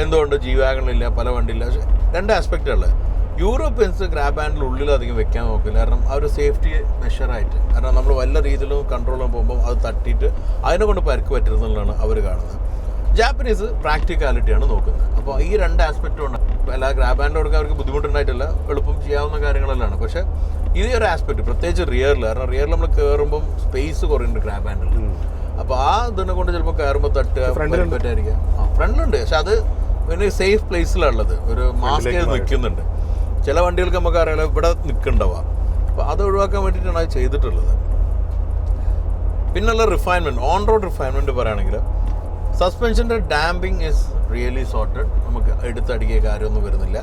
എന്തുകൊണ്ട് ജി വാഗണിലില്ല, പല വണ്ടിയില്ല. പക്ഷേ 2 ആസ്പെക്റ്റുള്ളത്. യൂറോപ്യൻസ് ഗ്രാബ് ഹാൻഡിൽ ഉള്ളിൽ അധികം വെക്കാൻ നോക്കില്ല, കാരണം ആ ഒരു സേഫ്റ്റി മെഷറായിട്ട്. കാരണം നമ്മൾ വല്ല രീതിയിലും കൺട്രോൾ ചെയ്യാൻ പോകുമ്പോൾ അത് തട്ടിയിട്ട് അതിനെ കൊണ്ട് പരിക്ക് പറ്റരുതെന്നുള്ളതാണ് അവർ കാണുന്നത്. ജാപ്പനീസ് പ്രാക്ടിക്കാലിറ്റിയാണ് നോക്കുന്നത്. അപ്പോൾ ഈ 2 ആസ്പെക്റ്റും ഉണ്ട്. എല്ലാ ഗ്രാബ് ഹാൻഡ് കൊടുക്കാൻ അവർക്ക് ബുദ്ധിമുട്ടുണ്ടായിട്ടില്ല, എളുപ്പം ചെയ്യാവുന്ന കാര്യങ്ങളെല്ലാം. പക്ഷേ ഇത് ഒരു ആസ്പെക്ട്, പ്രത്യേകിച്ച് റിയറിൽ. കാരണം റിയറിൽ നമ്മൾ കയറുമ്പം സ്പേസ് കുറയുന്നുണ്ട് ഗ്രാബ് ഹാൻഡിൽ. അപ്പോൾ ആ ഇതിനെ കൊണ്ട് ചിലപ്പോൾ കയറുമ്പോൾ തട്ടുക പറ്റായിരിക്കാം. ഫ്രണ്ടിലുണ്ട്, പക്ഷെ അത് പിന്നെ സേഫ് പ്ലേസിലുള്ളത്, ഒരു മാസ്ക് ചെയ്ത് നിൽക്കുന്നുണ്ട്. ചില വണ്ടികൾക്ക് നമുക്ക് അറിയാലോ ഇവിടെ നിൽക്കണ്ടാവുക. അപ്പോൾ അത് ഒഴിവാക്കാൻ വേണ്ടിയിട്ടാണ് അത് ചെയ്തിട്ടുള്ളത്. പിന്നുള്ള റിഫൈൻമെൻറ്റ്, ഓൺ റോഡ് റിഫൈൻമെൻറ്റ് പറയുകയാണെങ്കിൽ സസ്പെൻഷൻ്റെ ഡാമ്പിങ് ഈസ് റിയലി സോർട്ടഡ്. നമുക്ക് എടുത്തടിക്കുക കാര്യമൊന്നും വരുന്നില്ല.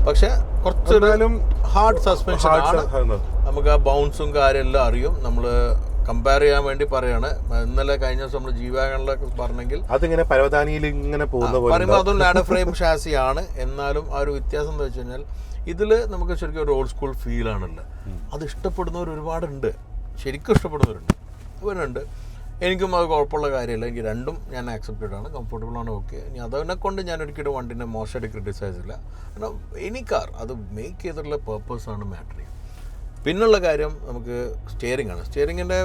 പക്ഷെ കുറച്ചൊരു ഹാർഡ് സസ്പെൻഷൻ ആണ്. നമുക്ക് ആ ബൗൺസും കാര്യമെല്ലാം അറിയും. നമ്മൾ കമ്പയർ ചെയ്യാൻ വേണ്ടി പറയാണ്. ഇന്നലെ കഴിഞ്ഞ ദിവസം നമ്മൾ ജീവാഗണിലൊക്കെ പറഞ്ഞെങ്കിൽ അതിങ്ങനെ പരവതാനിയിൽ ഇങ്ങനെ പറയുമ്പോൾ അതും ലാഡർ ഫ്രെയിം ഷാസി ആണ്. എന്നാലും ആ ഒരു വ്യത്യാസം എന്താ വെച്ച് കഴിഞ്ഞാൽ ഇതിൽ നമുക്ക് ശരിക്കും ഒരു ഓൾഡ് സ്കൂൾ ഫീലാണല്ലോ. അത് ഇഷ്ടപ്പെടുന്നവർ ഒരുപാടുണ്ട്, ശരിക്കും ഇഷ്ടപ്പെടുന്നവരുണ്ട്, അവരുണ്ട്. എനിക്കും അത് കുഴപ്പമുള്ള കാര്യമില്ല. എനിക്ക് രണ്ടും ഞാൻ ആക്സെപ്റ്റഡ് ആണ്, കംഫർട്ടബിളാണ്, ഓക്കെ. ഇനി അതിനെ കൊണ്ട് ഞാൻ ഒരിക്കലും വണ്ടിനെ മോശമായിട്ട് ക്രിട്ടിസൈസ് ഇല്ല. കാരണം എനി കാർ അത് മേക്ക് ചെയ്തിട്ടുള്ള പേർപ്പസാണ് മാറ്റർ ചെയ്യുന്നത്. പിന്നുള്ള കാര്യം നമുക്ക് സ്റ്റിയറിംഗ് ആണ്. സ്റ്റിയറിംഗിൻ്റെ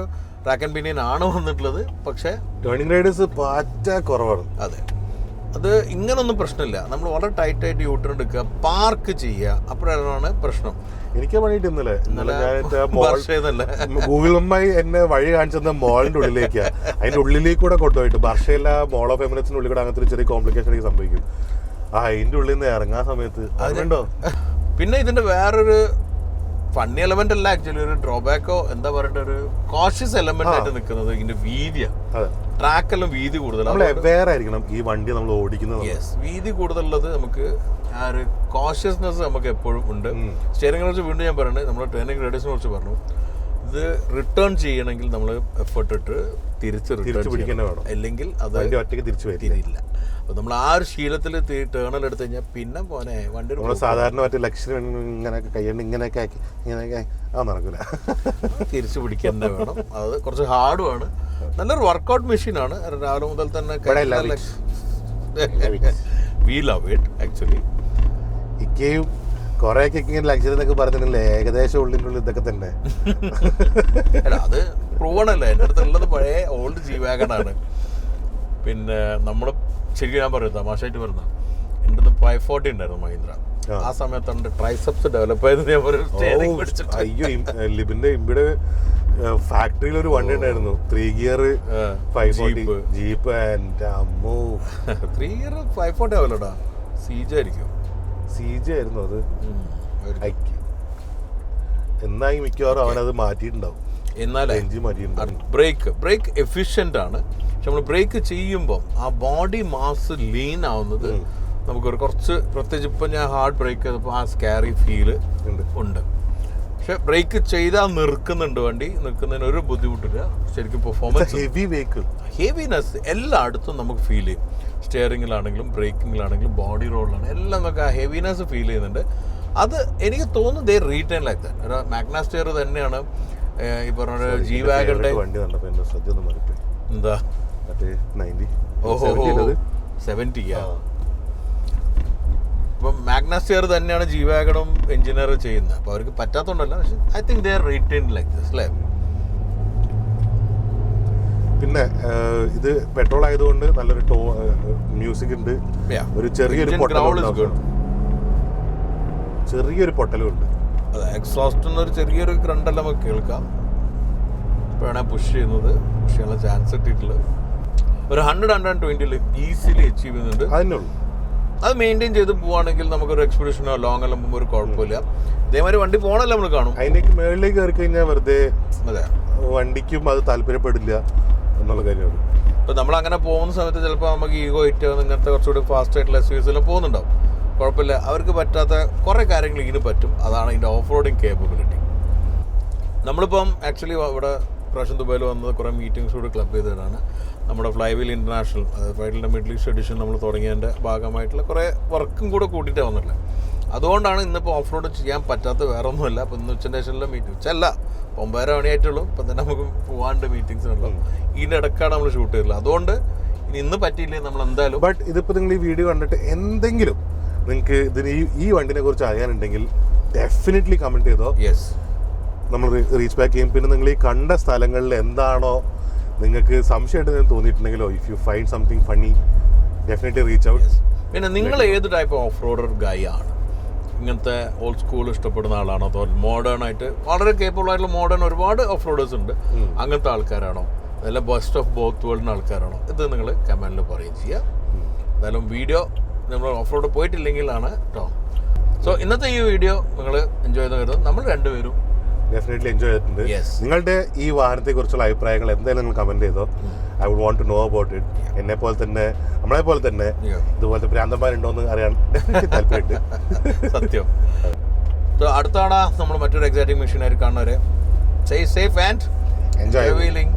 റാക്ക് ആൻഡ് പിനിയൻ ആണ് വന്നിട്ടുള്ളത്, പക്ഷേ ടേണിംഗ് റേഡിയസ് പാറ്റ കുറവാണ്. അതെ, അത് ഇങ്ങനൊന്നും പ്രശ്നമില്ല. നമ്മൾ വളരെ ടൈറ്റായിട്ട് യൂട്ടർ എടുക്കുക, പാർക്ക് ചെയ്യുക, അപ്പോഴാണ് പ്രശ്നം. എനിക്ക് പണിയിട്ട് ഇന്നലെ ഗൂഗിൾ അമ്മായി എന്നെ വഴി കാണിച്ചത് മോളിന്റെ ഉള്ളിലേക്കാണ്. അതിന്റെ ഉള്ളിലേക്ക് കൂടെ കൊണ്ടുപോയിട്ട് ബർഷയില്ല മോൾ ഓഫ് എമിറേറ്റ്സിന്റെ ഉള്ളിൽ കൂടെ അങ്ങനത്തെ ഒരു ചെറിയ കോംപ്ലിക്കേഷൻ എനിക്ക് സംഭവിക്കും. അതിന്റെ ഉള്ളിൽ നിന്ന് ഇറങ്ങാൻ സമയത്ത് അതുണ്ടോ. പിന്നെ ഇതിന്റെ വേറൊരു ഫണ്ണി എലമെന്റ് അല്ല, ആക്ച്വലി ഒരു ഡ്രോബാക്കോ എന്താ പറയട്ടെ, ഒരു കോഷ്യസ് എലമെന്റ് ആയിട്ട് നിൽക്കുന്നത് ഇതിന്റെ വീതിയാണ്. ട്രാക്കെല്ലാം വീതി കൂടുതലാണ്. ഈ വണ്ടി നമ്മൾ ഓടിക്കുന്നത്. യെസ്, വീതി കൂടുതലുള്ളത് നമുക്ക് ആ ഒരു കോഷ്യസ്നെസ് നമുക്ക് എപ്പോഴും ഉണ്ട്. സ്റ്റിയറിംഗിനെ കുറിച്ച് വീണ്ടും ഞാൻ പറയുന്നത്, നമ്മൾ ട്രെയിനിങ് റേഡിയസിനെ കുറിച്ച് പറഞ്ഞു. ഇത് റിട്ടേൺ ചെയ്യണമെങ്കിൽ നമ്മൾ എഫേർട്ട് ഇട്ട് തിരിച്ച് പിടിക്കാൻ വേണം, അല്ലെങ്കിൽ അത് ഒറ്റയ്ക്ക് തിരിച്ചു വരില്ല. അപ്പോൾ നമ്മൾ ആ ഒരു ശീലത്തിൽ ടേണൽ എടുത്തു കഴിഞ്ഞാൽ പിന്നെ പോനെ വണ്ടി സാധാരണ മറ്റേ ലക്ഷ്യം ഇങ്ങനെയൊക്കെ കൈയ്യണ്ട് ഇങ്ങനെയൊക്കെ ആക്കി ഇങ്ങനെയൊക്കെ നടക്കില്ല, തിരിച്ചു പിടിക്കാൻ തന്നെ വേണം. അത് കുറച്ച് ഹാർഡുമാണ്. നല്ലൊരു വർക്കൗട്ട് മെഷീനാണ്. രാവിലെ മുതൽ തന്നെ വി ലവ് ഇറ്റ് ആക്ച്വലി. ഇക്കയും കുറെയൊക്കെ ഇങ്ങനെ ലക്ഷറി എന്നൊക്കെ പറഞ്ഞിട്ടില്ലേ, ഏകദേശം ഉള്ളിൻ്റെ ഉള്ളിൽ ഇതൊക്കെ തന്നെ. അത് പ്രൂവണല്ല, എൻ്റെ അടുത്തുള്ളത് പഴയ ഓൾഡ് ജി വാഗണാണ്. പിന്നെ നമ്മൾ ശരിക്കും ഞാൻ പറയും തമാശയായിട്ട് വരുന്ന, എൻ്റെ അടുത്ത് 540 ഉണ്ടായിരുന്നു മഹീന്ദ്ര. ആ സമയത്താണ് ട്രൈസെപ്സ് ഡെവലപ്പ് ചെയ്തത്. ഞാൻ പറയും അയ്യോ, ലിബിന്റെ ഇവിടെ ഫാക്ടറിയിൽ ഒരു വണ്ടി ഉണ്ടായിരുന്നു 3 ഗിയർ 540 ജീപ്പ്. എൻ്റെ അമ്മോ, 3 ഗിയർ 540 ആവല്ലോടാ, സീജ ആയിരിക്കും. സീജ ആയിരുന്നു അത്. എന്നായി മിക്കവാറും അവനത് മാറ്റിയിട്ടുണ്ടാവും. എന്നാലും ബ്രേക്ക് എഫിഷ്യൻ്റ് ആണ്. പക്ഷെ നമ്മൾ ബ്രേക്ക് ചെയ്യുമ്പം ആ ബോഡി മാസ് ലീൻ ആവുന്നത് നമുക്കൊരു കുറച്ച്, പ്രത്യേകിച്ച് ഇപ്പം ഞാൻ ഹാർഡ് ബ്രേക്ക് ചെയ്തപ്പോൾ ആ സ്കാരി ഫീല് ഉണ്ട്. പക്ഷെ ബ്രേക്ക് ചെയ്താൽ നിൽക്കുന്നുണ്ട് വണ്ടി, നിൽക്കുന്നതിന് ഒരു ബുദ്ധിമുട്ടില്ല. ശരിക്കും പെർഫോമൻസ്, ഹെവിനെസ് എല്ലായിടത്തും നമുക്ക് ഫീൽ ചെയ്യും. സ്റ്റിയറിങ്ങിലാണെങ്കിലും ബ്രേക്കിങ്ങിലാണെങ്കിലും ബോഡി റോളിലാണെങ്കിലും എല്ലാം നമുക്ക് ആ ഹെവിനെസ് ഫീൽ ചെയ്യുന്നുണ്ട്. അത് എനിക്ക് തോന്നുന്നു ദേ റീറ്റെയിൻ ലൈക്ക് ദാറ്റ്. ഒരു മാഗ്ന സ്റ്റിയർ തന്നെയാണ് ഈ പറഞ്ഞ ജി വാഗണിന്റെ എന്താ 70. ഇപ്പം മാഗ്ന സ്റ്റിയർ തന്നെയാണ് ജി വാഗണും എഞ്ചിനീയർ ചെയ്യുന്നത്. അപ്പോൾ അവർക്ക് പറ്റാത്തതുകൊണ്ടല്ല, പക്ഷെ I think they are retain like this അല്ലേ. പിന്നെ ഇത് പെട്രോൾ ആയതുകൊണ്ട് നല്ലൊരു മ്യൂസിക് ഉണ്ട്. ഒരു ചെറിയൊരു പൊട്ടലും ഉണ്ട്. അതെ, എക്സോസ്റ്റിന് ഒരു ചെറിയൊരു ഗ്രണ്ടെല്ലാം നമുക്ക് കേൾക്കാം. ഇപ്പോഴാണ് പുഷ് ചെയ്യുന്നത്, പുഷ് ചെയ്യാനുള്ള ചാൻസ് കിട്ടിയിട്ടുള്ളത്. ഒരു 100-120 ഈസിലി അച്ചീവ് ചെയ്യുന്നുണ്ട്. അതിനുള്ളൂ. അത് മെയിൻറ്റെയിൻ ചെയ്ത് പോവുകയാണെങ്കിൽ നമുക്കൊരു എക്സ്പെഡിഷനോ ലോങ് എല്ലാം പോകുമ്പോൾ ഒരു കുഴപ്പമില്ല. ഇതേമാതിരി വണ്ടി പോകണമല്ലോ നമ്മൾ കാണും. അതിലേക്ക് മുകളിലേക്ക് കയറി കഴിഞ്ഞാൽ വെറുതെ അതെ, വണ്ടിക്കും അത് താല്പര്യപ്പെടില്ല എന്നുള്ള കാര്യമാണ്. ഇപ്പോൾ നമ്മൾ അങ്ങനെ പോകുന്ന സമയത്ത് ചിലപ്പോൾ നമുക്ക് ഈഗോ ഹിറ്റ് ആവുന്ന ഇങ്ങനത്തെ കുറച്ചുകൂടി ഫാസ്റ്റ് ആയിട്ടുള്ള SUVs എല്ലാം പോകുന്നുണ്ടാവും. കുഴപ്പമില്ല, അവർക്ക് പറ്റാത്ത കുറേ കാര്യങ്ങൾ ഇതിന് പറ്റും. അതാണ് ഇതിൻ്റെ ഓഫ് റോഡിങ് കേപ്പബിലിറ്റി. നമ്മളിപ്പം ആക്ച്വലി ഇവിടെ പ്രാവശ്യം ദുബായിൽ വന്നത് കുറേ മീറ്റിംഗ്സ് കൂടി ക്ലബ് ചെയ്തതാണ്. നമ്മുടെ ഫ്ലൈവീൽ ഇൻ്റർനാഷണൽ, അതായത് ഫ്ലൈറ്റിൻ്റെ മിഡിൽ ഈസ്റ്റ് എഡിഷൻ നമ്മൾ തുടങ്ങിയതിൻ്റെ ഭാഗമായിട്ടുള്ള കുറേ വർക്കും കൂടെ കൂട്ടിയിട്ടേ വന്നിട്ടില്ല. അതുകൊണ്ടാണ് ഇന്നിപ്പോൾ ഓഫ് റോഡ് ചെയ്യാൻ പറ്റാത്ത വേറെ ഒന്നുമില്ല. ഇപ്പോൾ ഇന്ന് ഉച്ചൻ്റെ ശേഷമുള്ള മീറ്റിംഗ് ഉച്ചല്ല, 9:30 മണിയായിട്ടുള്ളൂ. ഇപ്പം തന്നെ നമുക്ക് പോകാണ്ട് മീറ്റിംഗ്സ് ഉണ്ടോ, ഇതിൻ്റെ ഇടയ്ക്കാണ് നമ്മൾ ഷൂട്ട് ചെയ്തില്ല. അതുകൊണ്ട് ഇന്ന് പറ്റിയില്ലേ നമ്മൾ എന്തായാലും. ബട്ട് ഇതിപ്പോൾ നിങ്ങൾ ഈ വീഡിയോ കണ്ടിട്ട് എന്തെങ്കിലും നിങ്ങൾക്ക് ഇതിന് ഈ വണ്ടിനെ കുറിച്ച് അറിയാനുണ്ടെങ്കിൽ ഡെഫിനറ്റ്ലി കമൻറ്റ് ചെയ്തോ. യെസ്, നമ്മൾ റീച്ച് ബാക്ക് ചെയ്യും. പിന്നെ നിങ്ങൾ ഈ കണ്ട സ്ഥലങ്ങളിൽ എന്താണോ നിങ്ങൾക്ക് സംശയമായിട്ട് തോന്നിയിട്ടുണ്ടെങ്കിലോ, if you find something funny, definitely reach out. പിന്നെ നിങ്ങൾ ഏത് ടൈപ്പ് ഓഫ് റോഡർ ഗൈ ആണ്? ഇങ്ങനത്തെ ഓൾഡ് സ്കൂൾ ഇഷ്ടപ്പെടുന്ന ആളാണോ, അതോ മോഡേൺ ആയിട്ട് വളരെ കേപ്പബിൾ ആയിട്ടുള്ള മോഡേൺ ഒരുപാട് ഓഫ് റോഡേഴ്സ് ഉണ്ട്, അങ്ങനത്തെ ആൾക്കാരാണോ, അതല്ല ബെസ്റ്റ് ഓഫ് ബോത്ത് വേൾഡിൻ്റെ ആൾക്കാരാണോ? ഇത് നിങ്ങൾ കമൻറ്റിൽ പറയുകയും ചെയ്യുക. എന്തായാലും വീഡിയോ നമ്മൾ ഓഫ് റോഡ് പോയിട്ടില്ലെങ്കിലാണ് കേട്ടോ. സോ ഇന്നത്തെ ഈ വീഡിയോ നിങ്ങൾ എൻജോയ് ചെയ്ത് കരുതും. നമ്മൾ രണ്ടുപേരും ഡെഫിനറ്റ്ലി എൻജോയ് ചെയ്തിട്ടുണ്ട്. നിങ്ങളുടെ ഈ വാഹനത്തെ കുറിച്ചുള്ള അഭിപ്രായങ്ങൾ എന്തായാലും നിങ്ങൾ കമന്റ് ചെയ്തോ. I would want to know about it. എന്നെ പോലെ തന്നെ, നമ്മളെ പോലെ തന്നെ ഇതുപോലത്തെ ഭ്രാന്തന്മാരുണ്ടോന്ന് അറിയാൻ താല്പര്യമുണ്ട്. സത്യം. അടുത്ത തവണ നമ്മൾ മറ്റൊരു എക്സൈറ്റിംഗ് മെഷീനായിട്ട് കാണുന്നവരെ സേഫ് ആൻഡ് എൻജോയ് വീലിംഗ്.